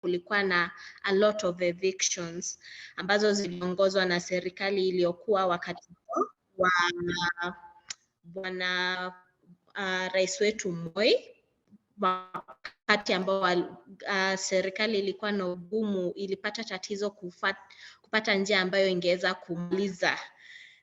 kulikuwa na a lot of evictions ambazo ziliongozwa na serikali iliyokuwa wakati wa bwana rais wetu Moi, wakati ambao serikali ilikuwa na ugumu, ilipata tatizo kupata njia ambayo ingeweza kumaliza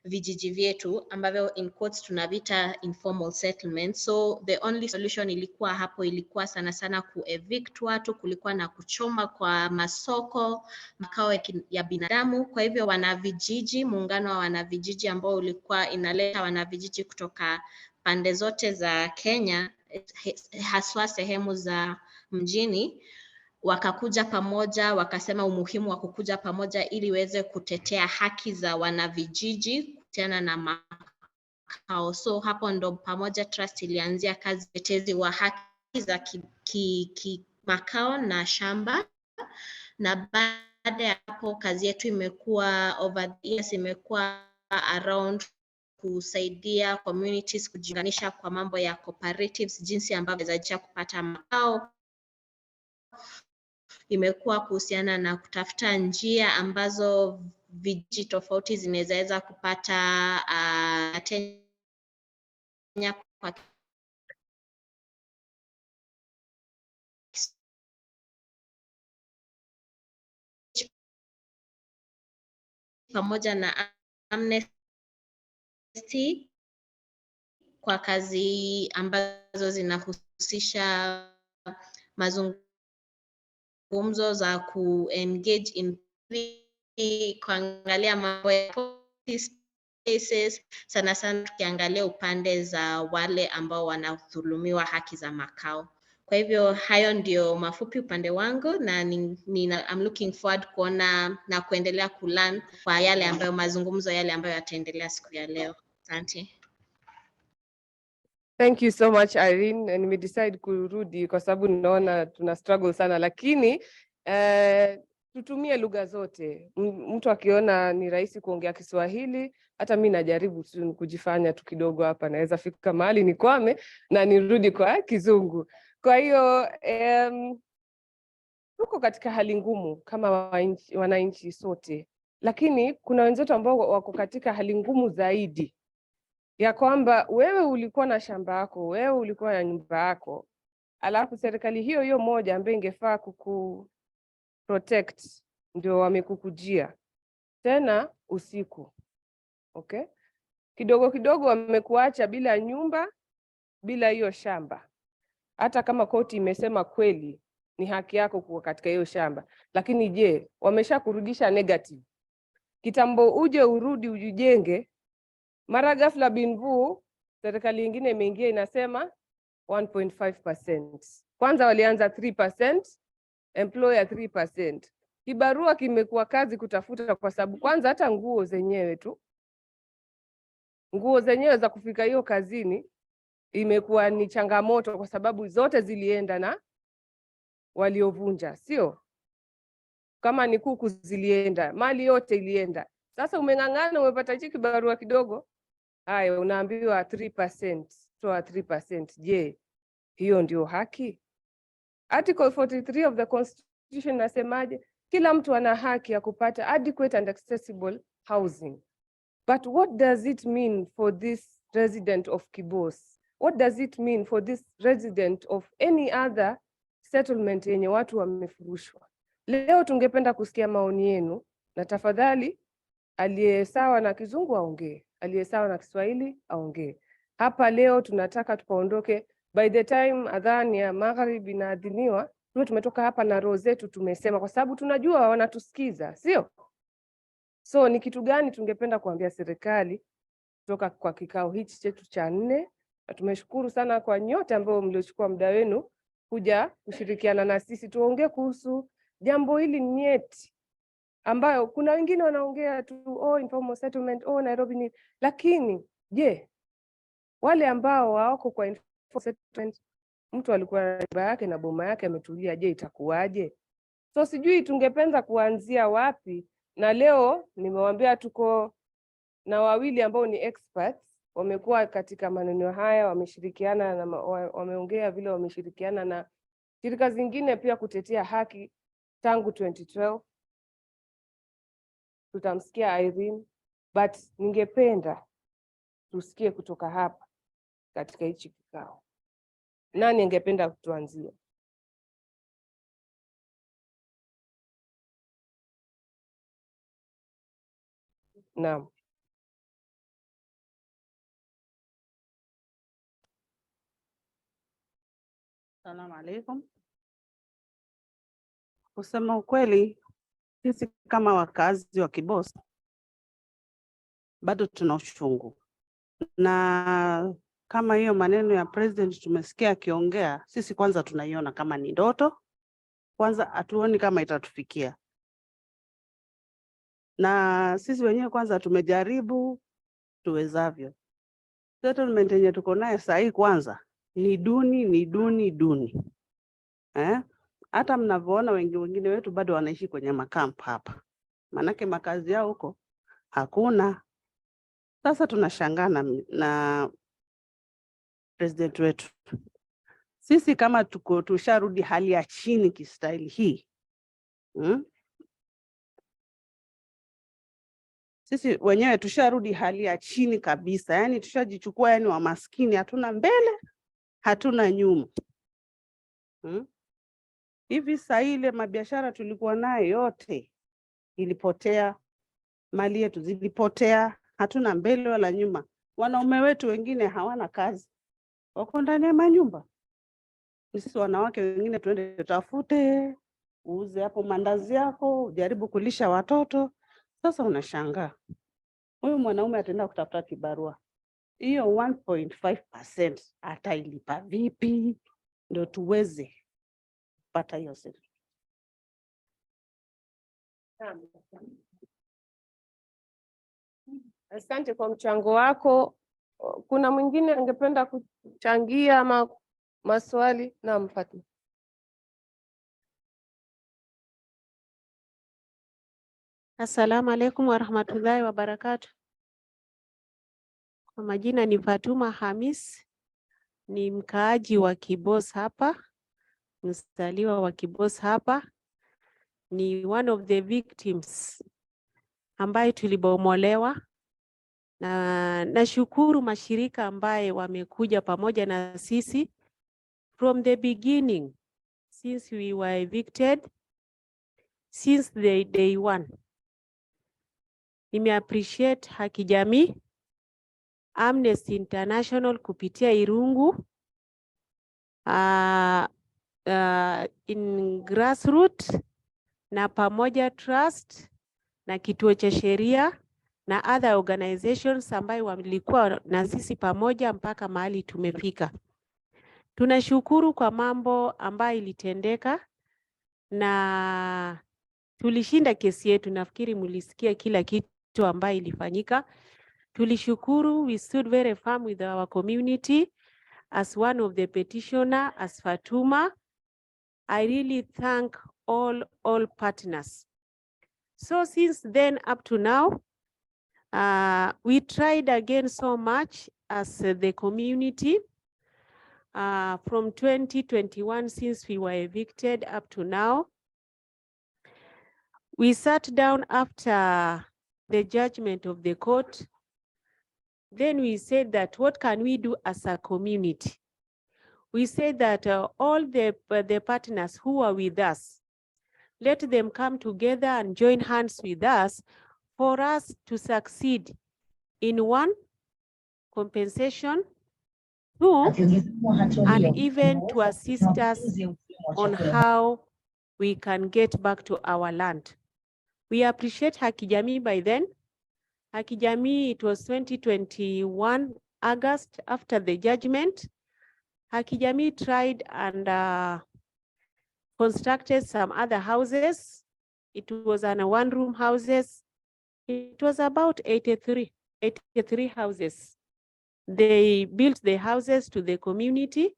vijiji vyetu ambavyo in quotes tunavita informal settlements. So the only solution ilikuwa hapo, ilikuwa sana sana ku-evict watu. Kulikuwa na kuchoma kwa masoko, makao ya binadamu. Kwa hivyo wanavijiji, muungano wa wanavijiji ambao ulikuwa inaleta wanavijiji kutoka pande zote za Kenya, haswa sehemu za mjini, wakakuja pamoja, wakasema umuhimu wa kukuja pamoja ili weze kutetea haki za wanavijiji kuhusiana na makao. So hapo ndo Pamoja Trust ilianzia kazi tetezi wa haki za makao na shamba, na baada ya hapo kazi yetu imekuwa over the years, imekuwa around kusaidia communities kujiunganisha kwa mambo ya cooperatives, jinsi ambavyo zaweza kupata makao. Imekuwa kuhusiana na kutafuta njia ambazo vijiji tofauti zinaweza kupata Kenya kwa pamoja na Amnesty kwa kazi ambazo zinahusisha mazungumzo za ku-engage in kuangalia mambo ya spaces, sana sana tukiangalia upande za wale ambao wanadhulumiwa haki za makao. Kwa hivyo hayo ndio mafupi upande wangu, na I'm looking forward kuona na kuendelea kulearn kwa yale ambayo mazungumzo yale ambayo yataendelea siku ya leo. Asante. Thank you so much Irene. Nimedecide kurudi kwa sababu ninaona tuna struggle sana, lakini tutumie lugha zote. Mtu akiona ni rahisi kuongea Kiswahili, hata mimi najaribu kujifanya tu kidogo hapa, naweza fika mahali nikwame na nirudi kwa Kizungu. Kwa hiyo tuko katika hali ngumu kama wananchi sote, lakini kuna wenzetu ambao wako katika hali ngumu zaidi, ya kwamba wewe ulikuwa na shamba yako, wewe ulikuwa na nyumba yako, alafu serikali hiyo hiyo moja ambayo ingefaa protect ndio wamekukujia tena usiku. Okay? Kidogo kidogo wamekuacha bila nyumba, bila hiyo shamba. Hata kama koti imesema kweli ni haki yako kuwa katika hiyo shamba, lakini je, wameshakurudisha negative. Kitambo uje urudi ujijenge, mara ghafla binvu serikali nyingine imeingia inasema 1.5%. Kwanza walianza 3%, employer 3%. Kibarua kimekuwa kazi kutafuta, kwa sababu kwanza hata nguo zenyewe za kufika hiyo kazini imekuwa ni changamoto, kwa sababu zote zilienda na waliovunja, sio? Kama ni kuku zilienda, mali yote ilienda. Sasa umeng'ang'ana, umepata hichi kibarua kidogo, haya unaambiwa 3%, toa 3%. Je, hiyo ndio haki? Article 43 of the Constitution nasemaje? Kila mtu ana haki ya kupata adequate and accessible housing. But what does it mean for this resident of Kibos? What does it mean for this resident of any other settlement yenye watu wamefurushwa? Leo tungependa kusikia maoni yenu, na tafadhali aliye sawa na Kizungu aongee, aliye sawa na Kiswahili aongee. Hapa leo tunataka tukaondoke by the time adhan ya magharibi inaadhiniwa, tumetoka hapa na roho zetu tumesema, kwa sababu tunajua wanatusikiza, sio? So ni kitu gani tungependa kuambia serikali kutoka kwa kikao hichi chetu cha 4? Na tumeshukuru sana kwa nyote ambao mliochukua muda wenu kuja kushirikiana na sisi tuongee kuhusu jambo hili nyeti, ambayo kuna wengine wanaongea tu informal settlement, Nairobi ni, lakini je, wale ambao wako kwa informal settlement, mtu alikuwa na nyumba yake na boma yake ametulia, je itakuwaje? So sijui tungependa kuanzia wapi, na leo nimewaambia tuko na wawili ambao ni experts, wamekuwa katika maneno haya, wameshirikiana na wameongea vile wameshirikiana na shirika zingine pia kutetea haki tangu 2012. Tutamsikia Irene, but ningependa tusikie kutoka hapa katika hichi kikao. Nani angependa kutuanzia? Naam. Salamu alaikum. Kusema ukweli, sisi kama wakazi wa Kibos bado tuna uchungu, na kama hiyo maneno ya president tumesikia akiongea, sisi kwanza tunaiona kama ni ndoto. Kwanza hatuoni kama itatufikia, na sisi wenyewe kwanza tumejaribu tuwezavyo. Settlement yenye tuko naye saa hii kwanza ni duni. Hata mnavyoona wengine wetu bado wanaishi kwenye makampu hapa, manake makazi yao huko hakuna. Sasa tunashangaa na president wetu. Sisi kama tusharudi hali ya chini kistaili hii, sisi wenyewe tusharudi hali ya chini kabisa, yani tushajichukua yani wa maskini, hatuna mbele hatuna nyuma. Hivi saa ile mabiashara tulikuwa nayo yote ilipotea, mali yetu zilipotea, hatuna mbele wala nyuma. Wanaume wetu wengine hawana kazi, wako ndani ya manyumba. Sisi wanawake wengine tuende tutafute, uuze hapo mandazi yako, ujaribu kulisha watoto. Sasa unashangaa huyu mwanaume ataenda kutafuta kibarua, hiyo 1.5% atailipa vipi ndio tuweze kupata hiyo sera? Asante kwa mchango wako. Kuna mwingine angependa kuchangia ama maswali? Naam, Fatma. Assalamu alaikum warahmatullahi wabarakatuh. Kwa majina ni Fatuma Hamis, ni mkaaji wa Kibos hapa, mzaliwa wa Kibos hapa, ni one of the victims ambaye tulibomolewa, na nashukuru mashirika ambaye wamekuja pamoja na sisi from the beginning, since we were evicted, since the day one. Nime appreciate Haki Jamii, Amnesty International kupitia Irungu, in grassroots na Pamoja Trust na Kituo cha Sheria na other organizations ambayo walikuwa na sisi pamoja mpaka mahali tumefika. Tunashukuru kwa mambo ambayo ilitendeka na tulishinda kesi yetu. Nafikiri mulisikia kila kitu ambayo ilifanyika. Tulishukuru, we stood very firm with our community as one of the petitioner, as Fatuma. I really thank all partners. So since then up to now, we tried again so much as the community. From 2021, since we were evicted up to now, we sat down after the judgment of the court. Then we said that what can we do as a community? We said that all the partners who are with us, let them come together and join hands with us for us to succeed in one, compensation, two, and even to assist us on how we can get back to our land. We appreciate Haki Jamii by then. Haki Jamii, it was 2021, August, after the judgment. Haki Jamii tried and constructed some other houses. It was an one-room houses. It was about 83 houses. They built the houses to the community,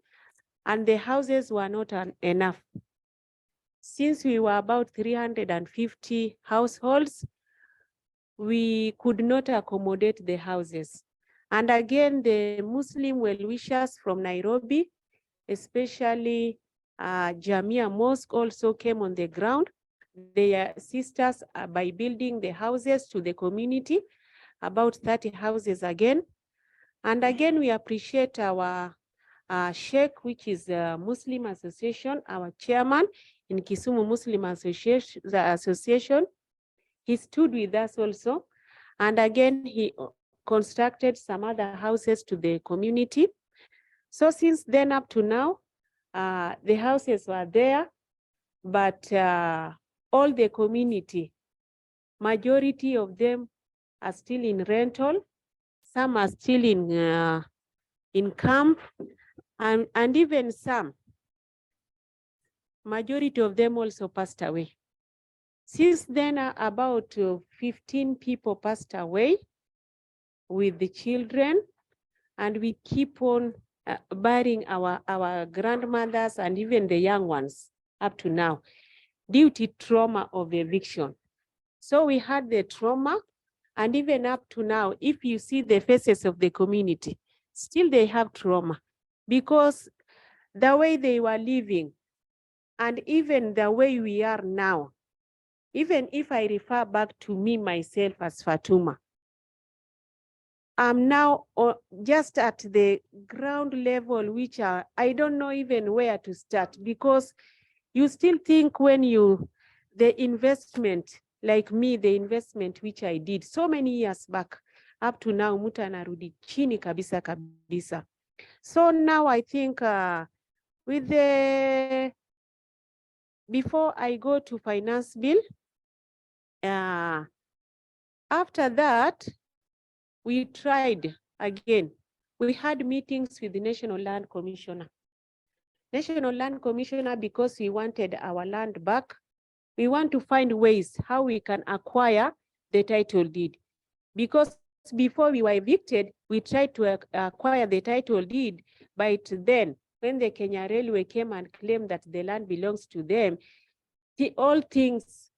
and the houses were not enough. Since we were about 350 households, we could not accommodate the houses. And again, the Muslim well-wishers from Nairobi, especially Jamia Mosque, also came on the ground their sisters by building the houses to the community, about 30 houses again. And again, we appreciate our Sheikh, which is a Muslim Association, our chairman in Kisumu Muslim Association. He stood with us also. And again, he constructed some other houses to the community. So since then up to now, the houses were there, but all the community, majority of them are still in rental. Some are still in camp, and even some, majority of them also passed away. Since then, about 15 people passed away with the children, and we keep on burying our grandmothers and even the young ones up to now, due to trauma of eviction. So we had the trauma, and even up to now, if you see the faces of the community, still they have trauma, because the way they were living and even the way we are now, even if I refer back to me myself as Fatuma, I'm now just at the ground level, which I don't know even where to start, because you still think when the investment, like me, the investment which I did so many years back, up to now, muta anarudi chini kabisa kabisa. So now I think with before I go to finance bill, after that, we tried again. We had meetings with the National Land Commissioner. National Land Commissioner, because we wanted our land back, we want to find ways how we can acquire the title deed. Because before we were evicted, we tried to acquire the title deed, but then when the Kenya Railway came and claimed that the land belongs to them, all things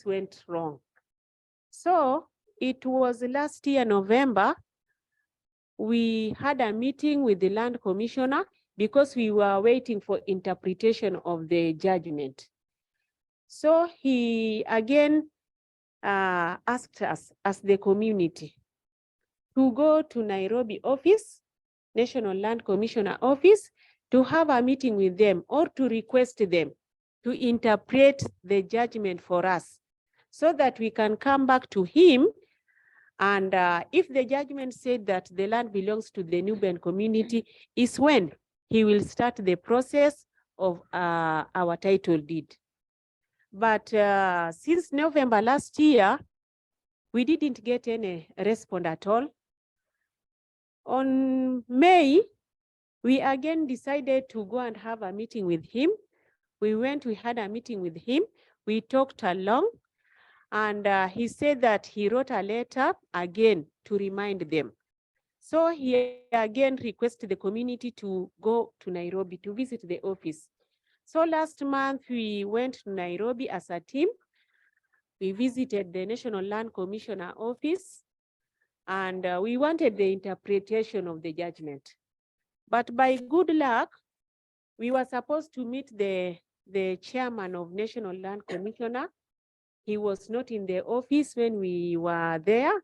went wrong. So it was last year, November, we had a meeting with the land commissioner because we were waiting for interpretation of the judgment. So he again asked us as the community to go to Nairobi office, National Land Commissioner office, to have a meeting with them or to request them to interpret the judgment for us so that we can come back to him. And if the judgment said that the land belongs to the Nubian community, is when he will start the process of our title deed. But since November last year, we didn't get any response at all. On May, we again decided to go and have a meeting with him. We had a meeting with him. We talked along, and he said that he wrote a letter again to remind them. So he again requested the community to go to Nairobi to visit the office. So last month we went to Nairobi as a team. We visited the National Land Commissioner office, and we wanted the interpretation of the judgment. But by good luck, we were supposed to meet the chairman of National Land Commissioner. He was not in the office when we were there.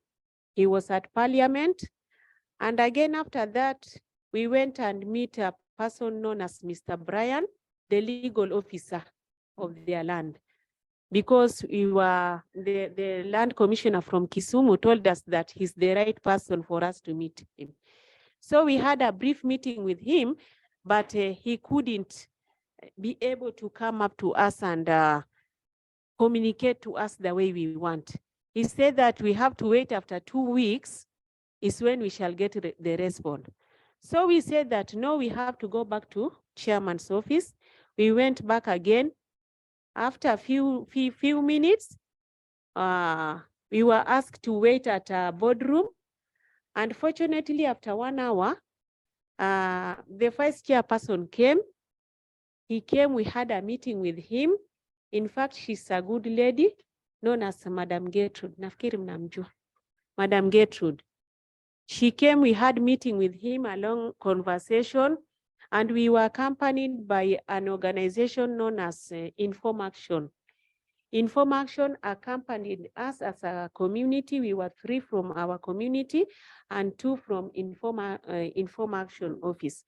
He was at Parliament. And again, after that, we went and meet a person known as Mr. Brian, the legal officer of their land. Because we were, the land commissioner from Kisumu told us that he's the right person for us to meet him. So we had a brief meeting with him, but he couldn't be able to come up to us and communicate to us the way we want. He said that we have to wait after 2 weeks is when we shall get the response. So we said that no, we have to go back to chairman's office. We went back again. After a few minutes, we were asked to wait at a boardroom. And fortunately, after 1 hour, the vice chairperson came. He came, we had a meeting with him. In fact, she's a good lady, known as Madam Gertrude. Nafikiri mnamjua. Madam Gertrude. She came, we had meeting with him, a long conversation. and we were accompanied by an organization known as Inform Action. Inform Action accompanied us as a community. We were 3 from our community and 2 from Inform Action office.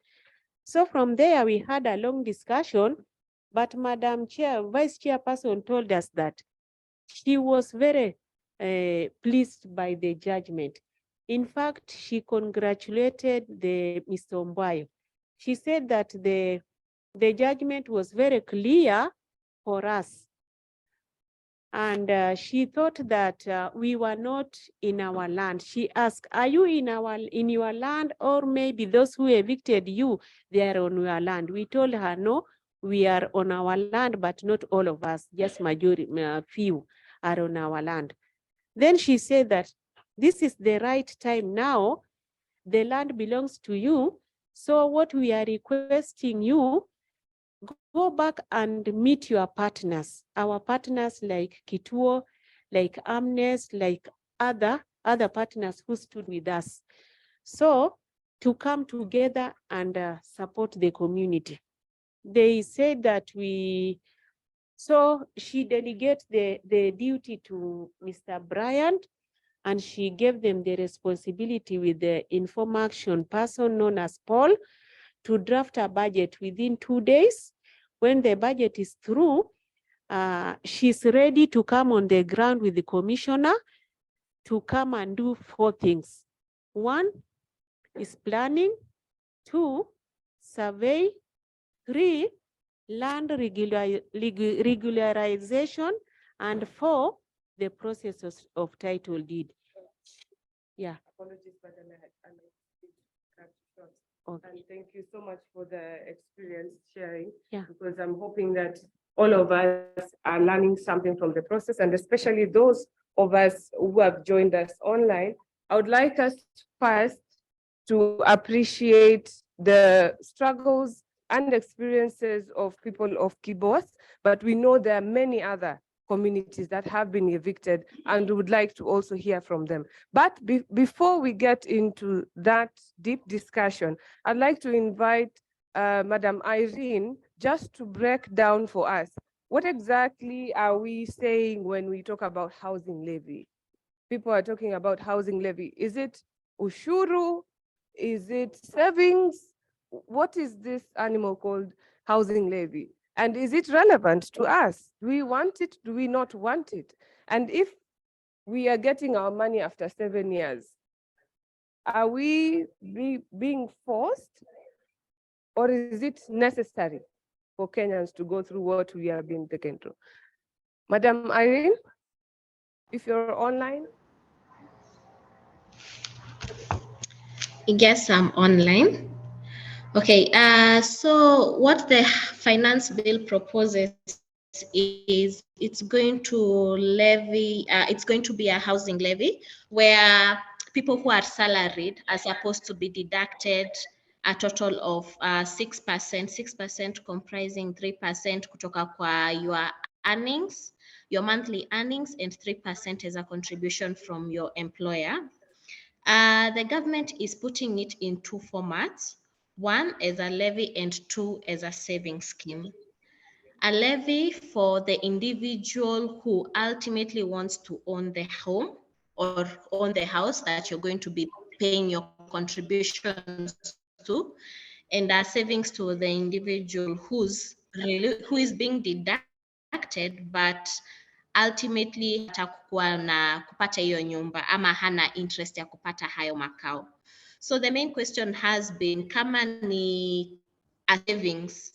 So from there, we had a long discussion, but Madam Chair, Vice Chairperson told us that she was very pleased by the judgment. In fact, she congratulated Mr. Mbwayo. She said that the judgment was very clear for us. And she thought that we were not in our land. She asked, are you in your land, or maybe those who evicted you, they are on your land? We told her, no, we are on our land, but not all of us, just majority, few are on our land. Then she said that this is the right time now. The land belongs to you. So what we are requesting you, go back and meet your partners, our partners like Kituo, like Amnes, like other partners who stood with us. So to come together and support the community. They said that so she delegated the duty to Mr. Bryant, and she gave them the responsibility with the Inform Action person known as Paul to draft a budget within 2 days. When the budget is through, she's ready to come on the ground with the commissioner to come and do 4 things. 1 is planning, 2, survey, 3, land regularization, and 4, the process of title deed. Yeah. Apologies, Madam. Okay. And thank you so much for the experience sharing. Yeah. Because I'm hoping that all of us are learning something from the process, and especially those of us who have joined us online. I would like us first to appreciate the struggles and experiences of people of Kibos, but we know there are many other communities that have been evicted, and we would like to also hear from them. But before we get into that deep discussion, I'd like to invite Madam Irene just to break down for us, what exactly are we saying when we talk about housing levy? People are talking about housing levy. Is it ushuru? Is it savings? What is this animal called housing levy? And is it relevant to us? Do we want it? Do we not want it? And if we are getting our money after 7 years, are we being forced, or is it necessary for Kenyans to go through what we have been taken through? Madam Irene, if you're online. Yes, I'm online. Okay, so what the finance bill proposes is it's going to be a housing levy where people who are salaried are supposed to be deducted a total of 6% comprising 3% kutoka kwa your earnings, your monthly earnings, and 3% as a contribution from your employer. The government is putting it in 2 formats, 1 as a levy and 2 as a saving scheme. A levy for the individual who ultimately wants to own the home or own the house that you're going to be paying your contributions to, and a savings to the individual who is being deducted but ultimately hatakuwa na kupata hiyo nyumba ama hana interest ya kupata hayo makao. So the main question has been, kama ni a savings,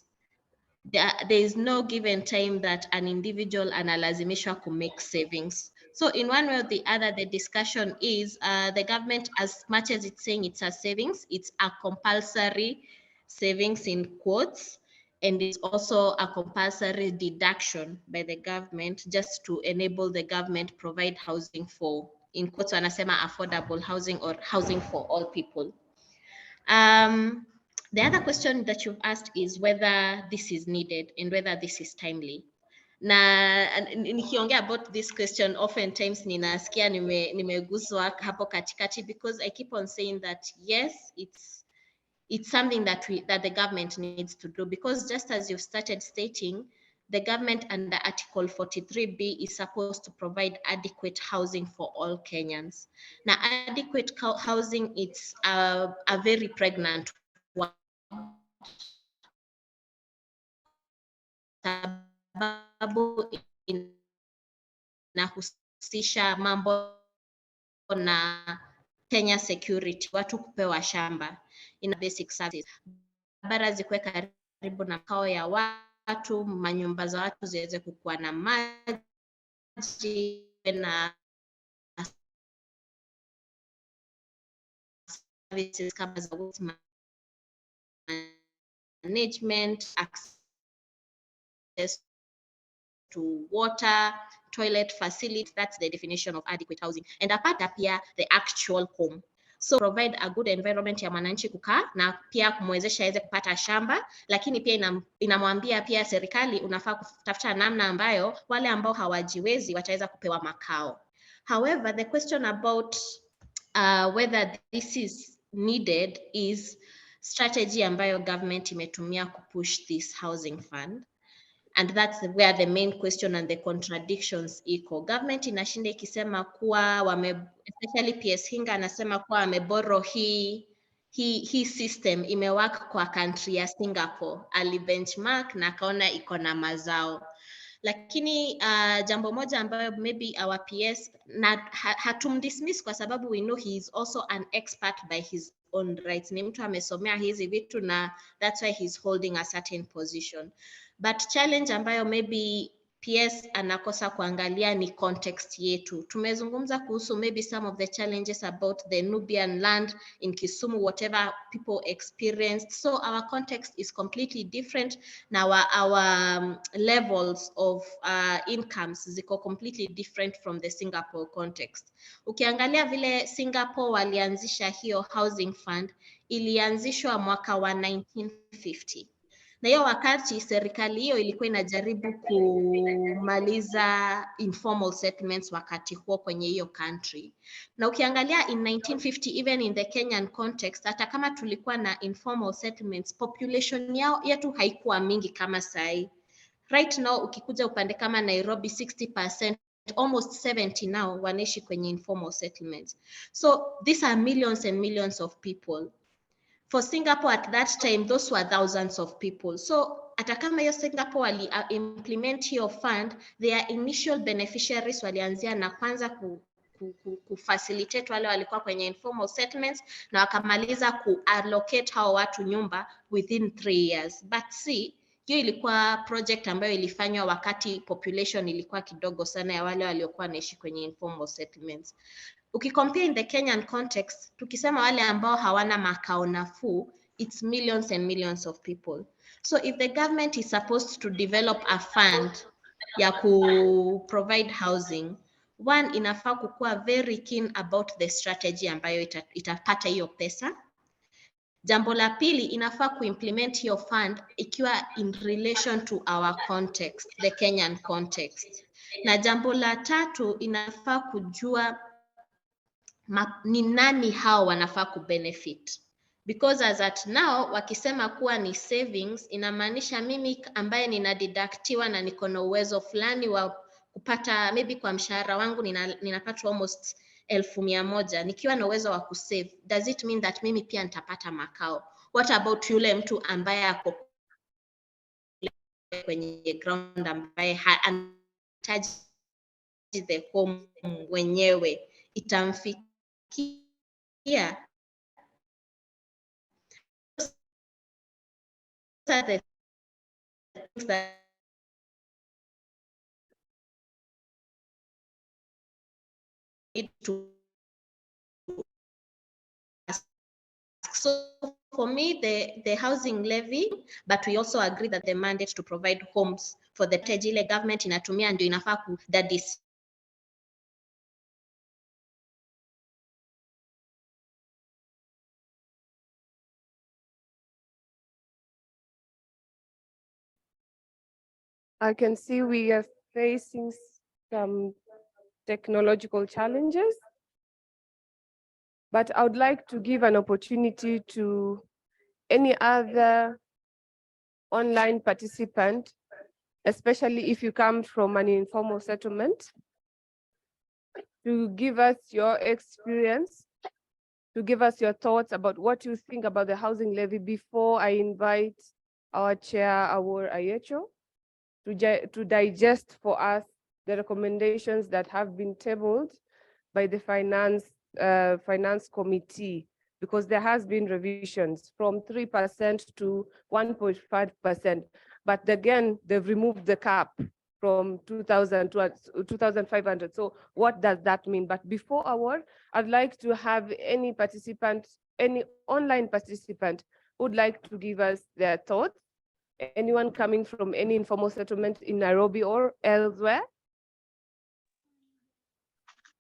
there is no given time that an individual analazimishwa to make savings. So in one way or the other, the discussion is the government, as much as it's saying it's a savings, it's a compulsory savings in quotes, and it's also a compulsory deduction by the government just to enable the government provide housing for, in quotes wanasema affordable housing or housing for all people. The other question that you've asked is whether this is needed and whether this is timely. Na nikiongea about this question, oftentimes ninasikia nimeguswa hapo katikati, because I keep on saying that yes, it's something that the government needs to do, because just as you've started stating, the government under Article 43B is supposed to provide adequate housing for all Kenyans. Now, adequate housing, it's a very pregnant word. Sababu inahusisha mambo na Kenya security, watu kupewa shamba, ina basic services, barabara zikuwe karibu na makao ya watu, manyumba za watu ziweze kukuwa na maji na services kama za waste management, access to water, toilet facility. That's the definition of adequate housing. And apart pia the actual home. So provide a good environment ya mwananchi kukaa na pia kumwezesha aweze kupata shamba, lakini pia inamwambia pia serikali unafaa kutafuta namna ambayo wale ambao hawajiwezi wataweza kupewa makao. However, the question about whether this is needed is strategy ambayo government imetumia kupush this housing fund. And that's where the main question and the contradictions iko. Government inashinda ikisema kuwa especially PS Hinga anasema kuwa wameborrow hii system imework kwa country ya Singapore. Alibenchmark na akaona iko na mazao. Lakini jambo moja ambayo maybe our PS na hatumdismiss kwa sababu we know he is also an expert by his own rights. Ni mtu amesomea hizi vitu na that's why he's holding a certain position. But challenge ambayo maybe PS anakosa kuangalia ni context yetu. Tumezungumza kuhusu maybe some of the challenges about the Nubian land in Kisumu, whatever people experienced. So our context is completely different. Now our levels of incomes ziko completely different from the Singapore context. Ukiangalia vile Singapore walianzisha hiyo housing fund, ilianzishwa mwaka wa 1950. Na hiyo wakati serikali hiyo ilikuwa inajaribu kumaliza informal settlements wakati huo kwenye hiyo country. Na ukiangalia in 1950, even in the Kenyan context, hata kama tulikuwa na informal settlements, population yetu haikuwa mingi kama sahi. Right now, ukikuja upande kama Nairobi, 60%, almost 70 now wanaishi kwenye informal settlements. So these are millions and millions of people. For Singapore at that time, those were thousands of people. So hata kama hiyo Singapore wali implement hiyo fund, their initial beneficiaries walianzia na kwanza kufacilitate wale walikuwa kwenye informal settlements na wakamaliza kuallocate hao watu nyumba within 3 years. But see, hiyo ilikuwa project ambayo ilifanywa wakati population ilikuwa kidogo sana ya wale waliokuwa wanaishi kwenye informal settlements. Ukicompare in the Kenyan context, tukisema wale ambao hawana makao nafuu, it's millions and millions of people. So if the government is supposed to develop a fund ya provide housing, one, inafaa kukuwa very keen about the strategy ambayo itapata hiyo pesa. Jambo la pili, inafaa kuimplement hiyo fund ikiwa in relation to our context, the Kenyan context. Na jambo la tatu, inafaa kujua ni nani hao wanafaa kubenefit. Because as at now, wakisema kuwa ni savings, inamaanisha mimi ambaye ninadidaktiwa na niko na uwezo fulani wa kupata, maybe kwa mshahara wangu ninapata almost 1,100, nikiwa na uwezo wa kusave. Does it mean that mimi pia nitapata makao? What about yule mtu ambaye ako kwenye ground ambaye anahitaji the home wenyewe, itamfikia? The things that need to ask. So for me, the housing levy, but we also agree that the mandate to provide homes for the Tejile government inatumia ndio inafaa kudadisi. I can see we are facing some technological challenges, but I would like to give an opportunity to any other online participant, especially if you come from an informal settlement, to give us your experience, to give us your thoughts about what you think about the housing levy before I invite our chair, our Ayecho, to digest for us the recommendations that have been tabled by the finance committee, because there has been revisions from 3% to 1.5%. But again, they've removed the cap from 2,000 to 2,500. So what does that mean? But before I'd like to have any participant, any online participant would like to give us their thoughts. Anyone coming from any informal settlement in Nairobi or elsewhere?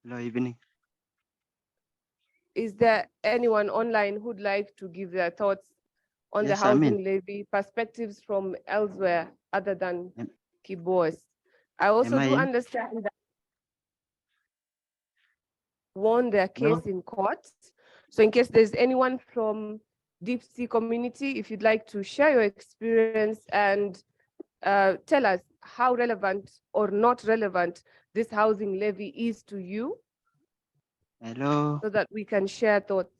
Hello, evening. Is there anyone online who'd like to give their thoughts on the Yes, housing levy, perspectives from elsewhere other than Kibos? I also do in? understand that won their Hello? case in court. So in case there's anyone from Deep Sea community, if you'd like to share your experience and tell us how relevant or not relevant this housing levy is to you, Hello? so that we can share thoughts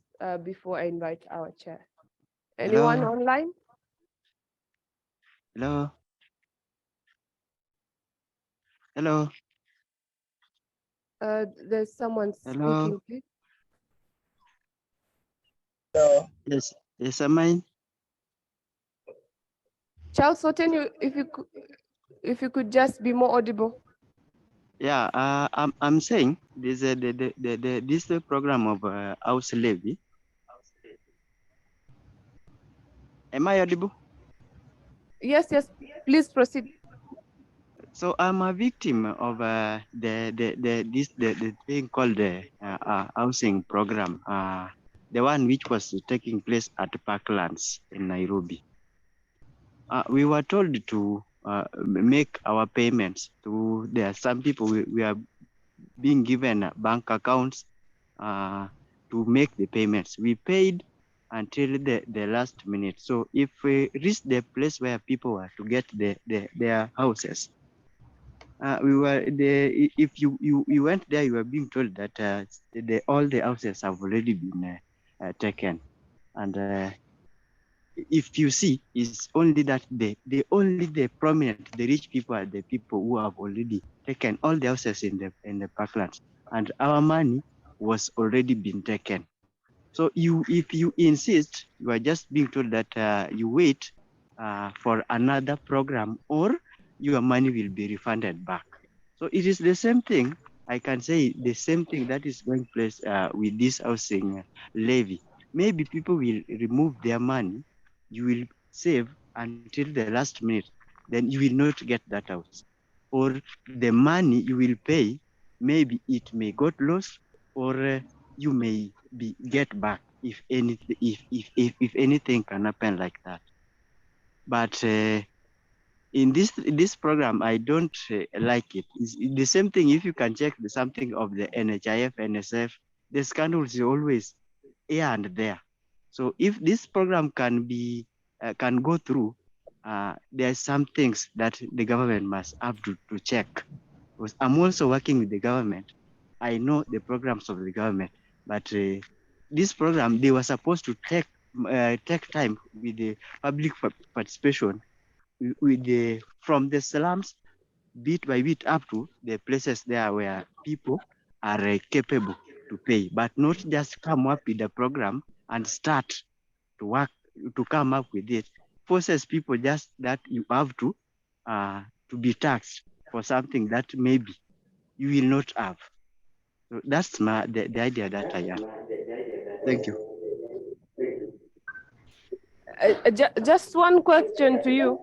before I invite our chair. Anyone Hello? online? Hello? Hello? There's someone Hello? speaking, please. Yes, yes, am I? Charles Soten, if you could just be more audible. Yeah, I'm saying this this program of house levy. Am I audible? Yes, please proceed. So I'm a victim of the thing called the housing program, the one which was taking place at Parklands in Nairobi. We were told to make our payments to there. Some people we are being given bank accounts to make the payments. We paid until the last minute. So if we reach the place where people were to get their houses, if you went there, you were being told that all the houses have already been taken, and if you see, it's only that the prominent, the rich people are the people who have already taken all the houses in the parklands, and our money was already been taken. So if you insist, you are just being told that you wait for another program, or your money will be refunded back. So it is the same thing. I can say the same thing that is going place with this housing levy. Maybe people will remove their money, you will save until the last minute, then you will not get that house. Or the money you will pay, maybe it may got lost, or you may get back if anything can happen like that. But in this program, I don't like it. It's the same thing. If you can check something of the NHIF, NSF, the scandals is always here and there. So if this program can go through, there are some things that the government must have to check. Because I'm also working with the government. I know the programs of the government, but this program, they were supposed to take time with the public participation, from the slums bit by bit up to the places there where people are capable to pay, but not just come up with the program and start to work to come up with it. Forces people just that you have to be taxed for something that maybe you will not have. So that's the idea that I have. Thank you. Just one question to you.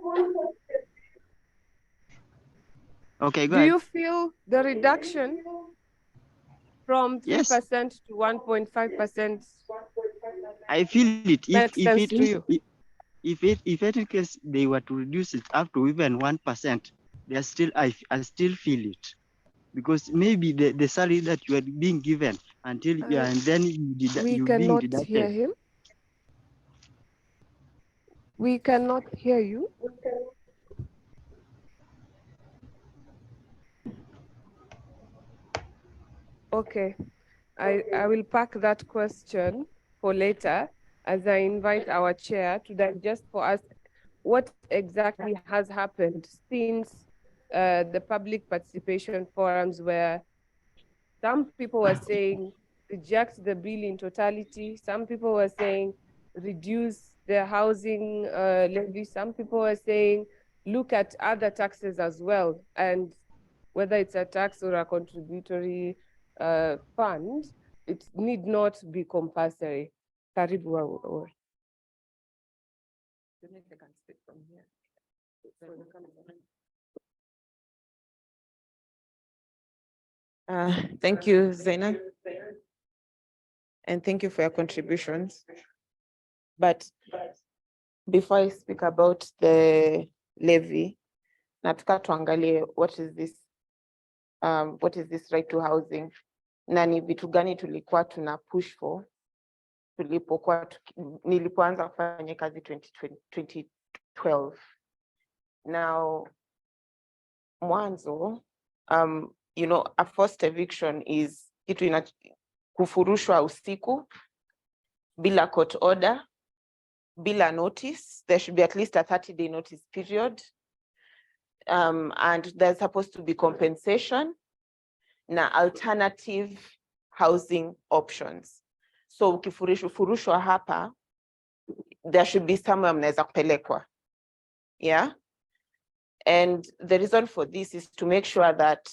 Okay, go Do ahead. you feel the reduction from 3% Yes, to 1.5% I feel it. makes sense to you? If any case they were to reduce it up to even 1%, they are still I still feel it, because maybe the salary that you are being given until and then you We being cannot hear deducted. him. We cannot hear you. Okay, I will pack that question for later as I invite our chair to digest for us what exactly has happened since the public participation forums, where some people were saying reject the bill in totality. Some people were saying reduce the housing levy. Some people were saying look at other taxes as well, and whether it's a tax or a contributory fund, it need not be compulsory. Karibu or Thank you, Zaina. And thank you for your contributions. But before I speak about the levy, nataka tuangalie what is this right to housing? Na ni vitu gani tulikuwa tuna push for nilipoanza kufanya kazi 2012. Now, mwanzo, you know, a forced eviction is kitu kufurushwa usiku bila court order, bila notice. There should be at least a 30-day notice period. And there's supposed to be compensation na alternative housing options. So ukifurushwa hapa, there should be somewhere mnaweza kupelekwa. Yeah. And the reason for this is to make sure that,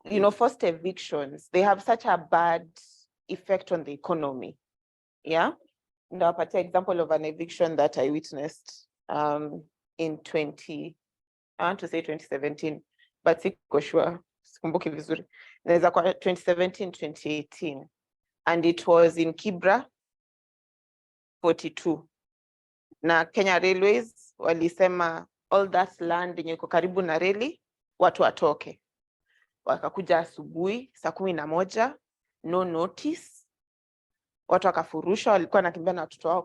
you know, forced evictions, they have such a bad effect on the economy. Yeah. Now, I'll put an example of an eviction that I witnessed in 2017, but siko sure, sikumbuki vizuri. Naweza kwa 2017, 2018. And it was in Kibra 42. Na Kenya Railways walisema all that land yenye iko karibu na reli watu watoke. Wakakuja asubuhi saa 11, no notice. Watu wakafurusha, walikuwa nakimbia na watoto wao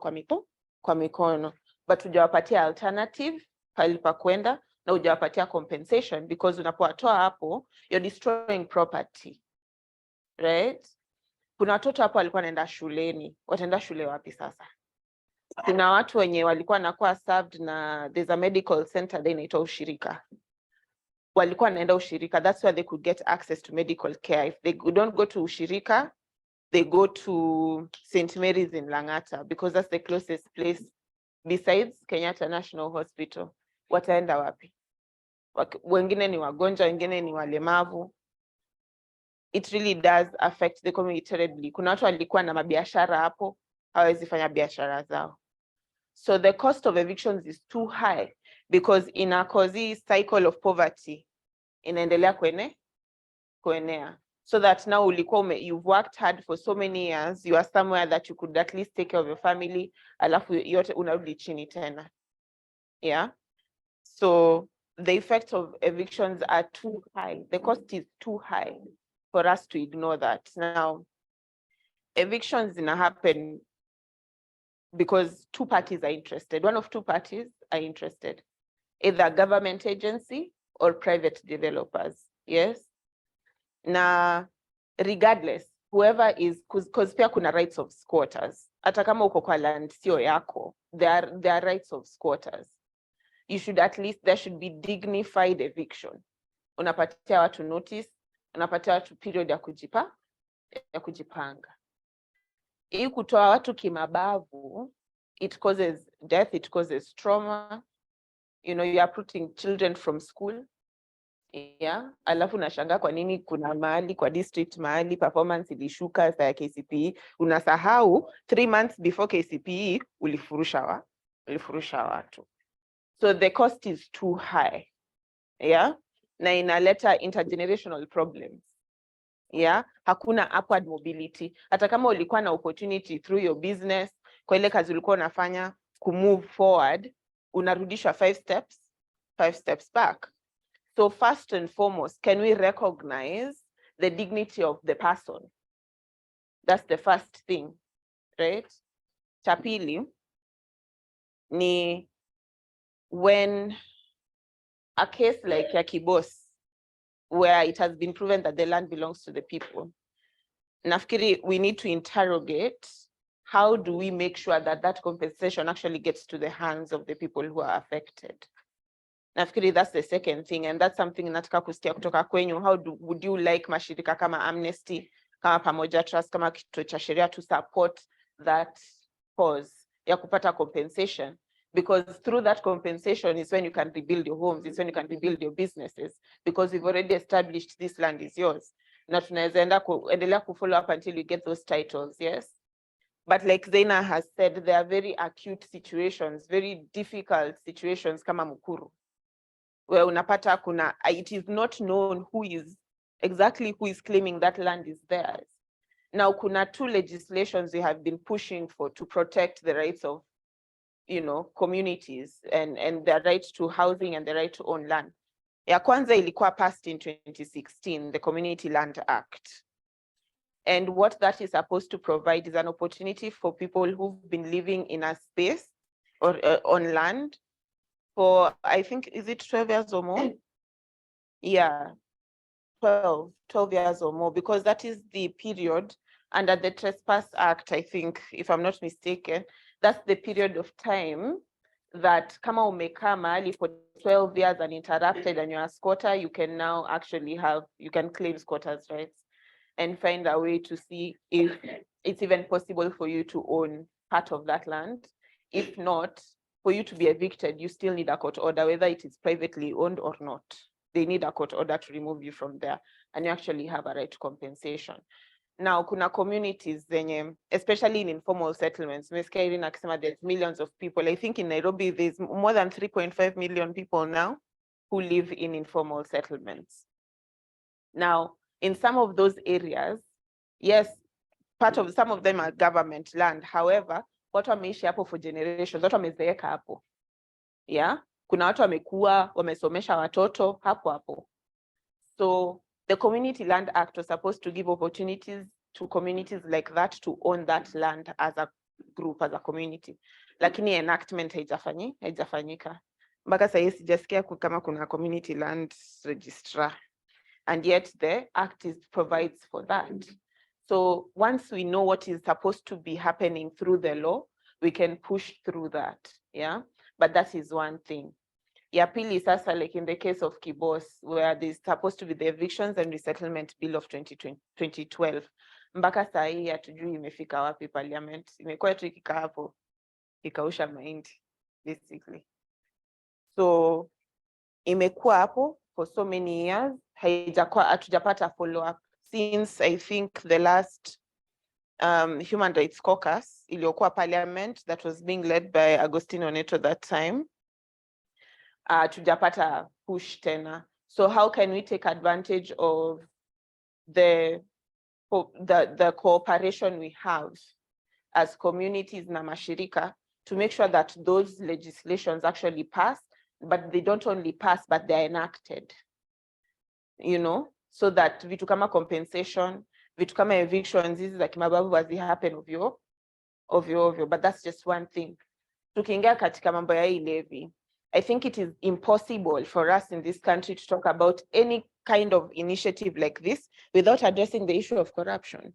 kwa mikono. But hujawapatia alternative pali pa kwenda na hujawapatia compensation, because unapowatoa hapo you're destroying property. Right? Kuna watoto hapo walikuwa wanaenda shuleni. Wataenda shule wapi sasa? Kuna watu wenye walikuwa nakuwa served na there's a medical center there inaitwa Ushirika. Walikuwa naenda Ushirika. That's where they could get access to medical care. If they don't go to Ushirika, they go to St. Mary's in Langata, because that's the closest place besides Kenyatta National Hospital. Wataenda wapi? Wengine ni wagonjwa, wengine ni walemavu. It really does affect the economy terribly. Kuna watu walikuwa na mabiashara hapo, hawezi fanya biashara zao. So the cost of evictions is too high, because in a cause cycle of poverty inaendelea kuenea. So that now you've worked hard for so many years, you are somewhere that you could at least take care of your family, alafu yote unarudi chini tena. Yeah. So the effects of evictions are too high. The cost is too high for us to ignore that. Now, evictions happen because two parties are interested. One of two parties are interested, either government agency or private developers. Yes. Na regardless, whoever is, because pia kuna rights of squatters. Hata kama uko kwa land sio yako, there are rights of squatters. You should at least, there should be dignified eviction. Unapatia watu notice, unapatia watu period ya kujipanga. Hii kutoa watu kimabavu, it causes death, it causes trauma. You know, you are putting children from school. Yeah, alafu unashangaa kwa nini kuna mahali kwa district mahali performance ilishuka saa ya KCPE, unasahau 3 months before KCPE ulifurusha watu. So the cost is too high. Yeah, na inaleta intergenerational problems. Yeah, hakuna upward mobility. Hata kama ulikuwa na opportunity through your business, kwa ile kazi ulikuwa unafanya kumove forward, unarudishwa 5 steps back. So first and foremost, can we recognize the dignity of the person? That's the first thing, right? Cha pili, ni when a case like ya Kibos, where it has been proven that the land belongs to the people, nafikiri we need to interrogate how do we make sure that that compensation actually gets to the hands of the people who are affected. Nafikiri that's the second thing, and that's something nataka kusikia kutoka kwenyu. Would you like mashirika kama Amnesty, kama Pamoja Trust, kama Kituo cha Sheria to support that cause ya kupata compensation? Because through that compensation is when you can rebuild your homes, it's when you can rebuild your businesses, because we've already established this land is yours. Na tunaweza endelea kufollow up until you get those titles, yes? But like Zaina has said, there are very acute situations, very difficult situations kama Mukuru, where unapata kuna, it is not known who is claiming that land is theirs. Now kuna two legislations we have been pushing for to protect the rights of, communities and their right to housing and the right to own land. Ya kwanza ilikuwa passed in 2016, the Community Land Act. And what that is supposed to provide is an opportunity for people who've been living in a space or on land for, I think, is it 12 years or more? Yeah, 12 years or more, because that is the period under the Trespass Act, I think, if I'm not mistaken, that's the period of time that kama umekaa mahali for 12 years uninterrupted and you're a squatter, you can now actually you can claim squatters' rights and find a way to see if it's even possible for you to own part of that land. If not, for you to be evicted, you still need a court order, whether it is privately owned or not. They need a court order to remove you from there, and you actually have a right to compensation. Now, kuna communities, especially in informal settlements, there's millions of people. I think in Nairobi, there's more than 3.5 million people now who live in informal settlements. Now, in some of those areas, yes, some of them are government land. However, watu wameishi hapo for generations, watu wamezeeka hapo. Yeah, kuna watu wamekuwa, wamesomesha watoto hapo. So the Community Land Act was supposed to give opportunities to communities like that to own that land as a group, as a community. Lakini enactment haijafanyika. Mpaka sasa sijasikia kama kuna community land registrar. And yet the act provides for that. So once we know what is supposed to be happening through the law, we can push through that, yeah? But that is one thing. Ya pili sasa, like in the case of Kibos, where there's supposed to be the Evictions and Resettlement Bill of 2012. Mpaka saa hii hatujui imefika wapi parliament. Imekuwa tu ikikaa hapo, ikausha mahindi, basically. So imekuwa hapo for so many years, hatujapata follow up since I think the last Human Rights Caucus iliyokuwa parliament that was being led by Agostino Neto that time. Hatujapata push tena. So how can we take advantage of the cooperation we have as communities na mashirika to make sure that those legislations actually pass, but they don't only pass, but they're enacted, so that vitu kama compensation, vitu kama evictions, hizi za kimabavu happen ovyo, but that's just one thing. Tukiingia katika mambo ya hii levy, I think it is impossible for us in this country to talk about any kind of initiative like this without addressing the issue of corruption.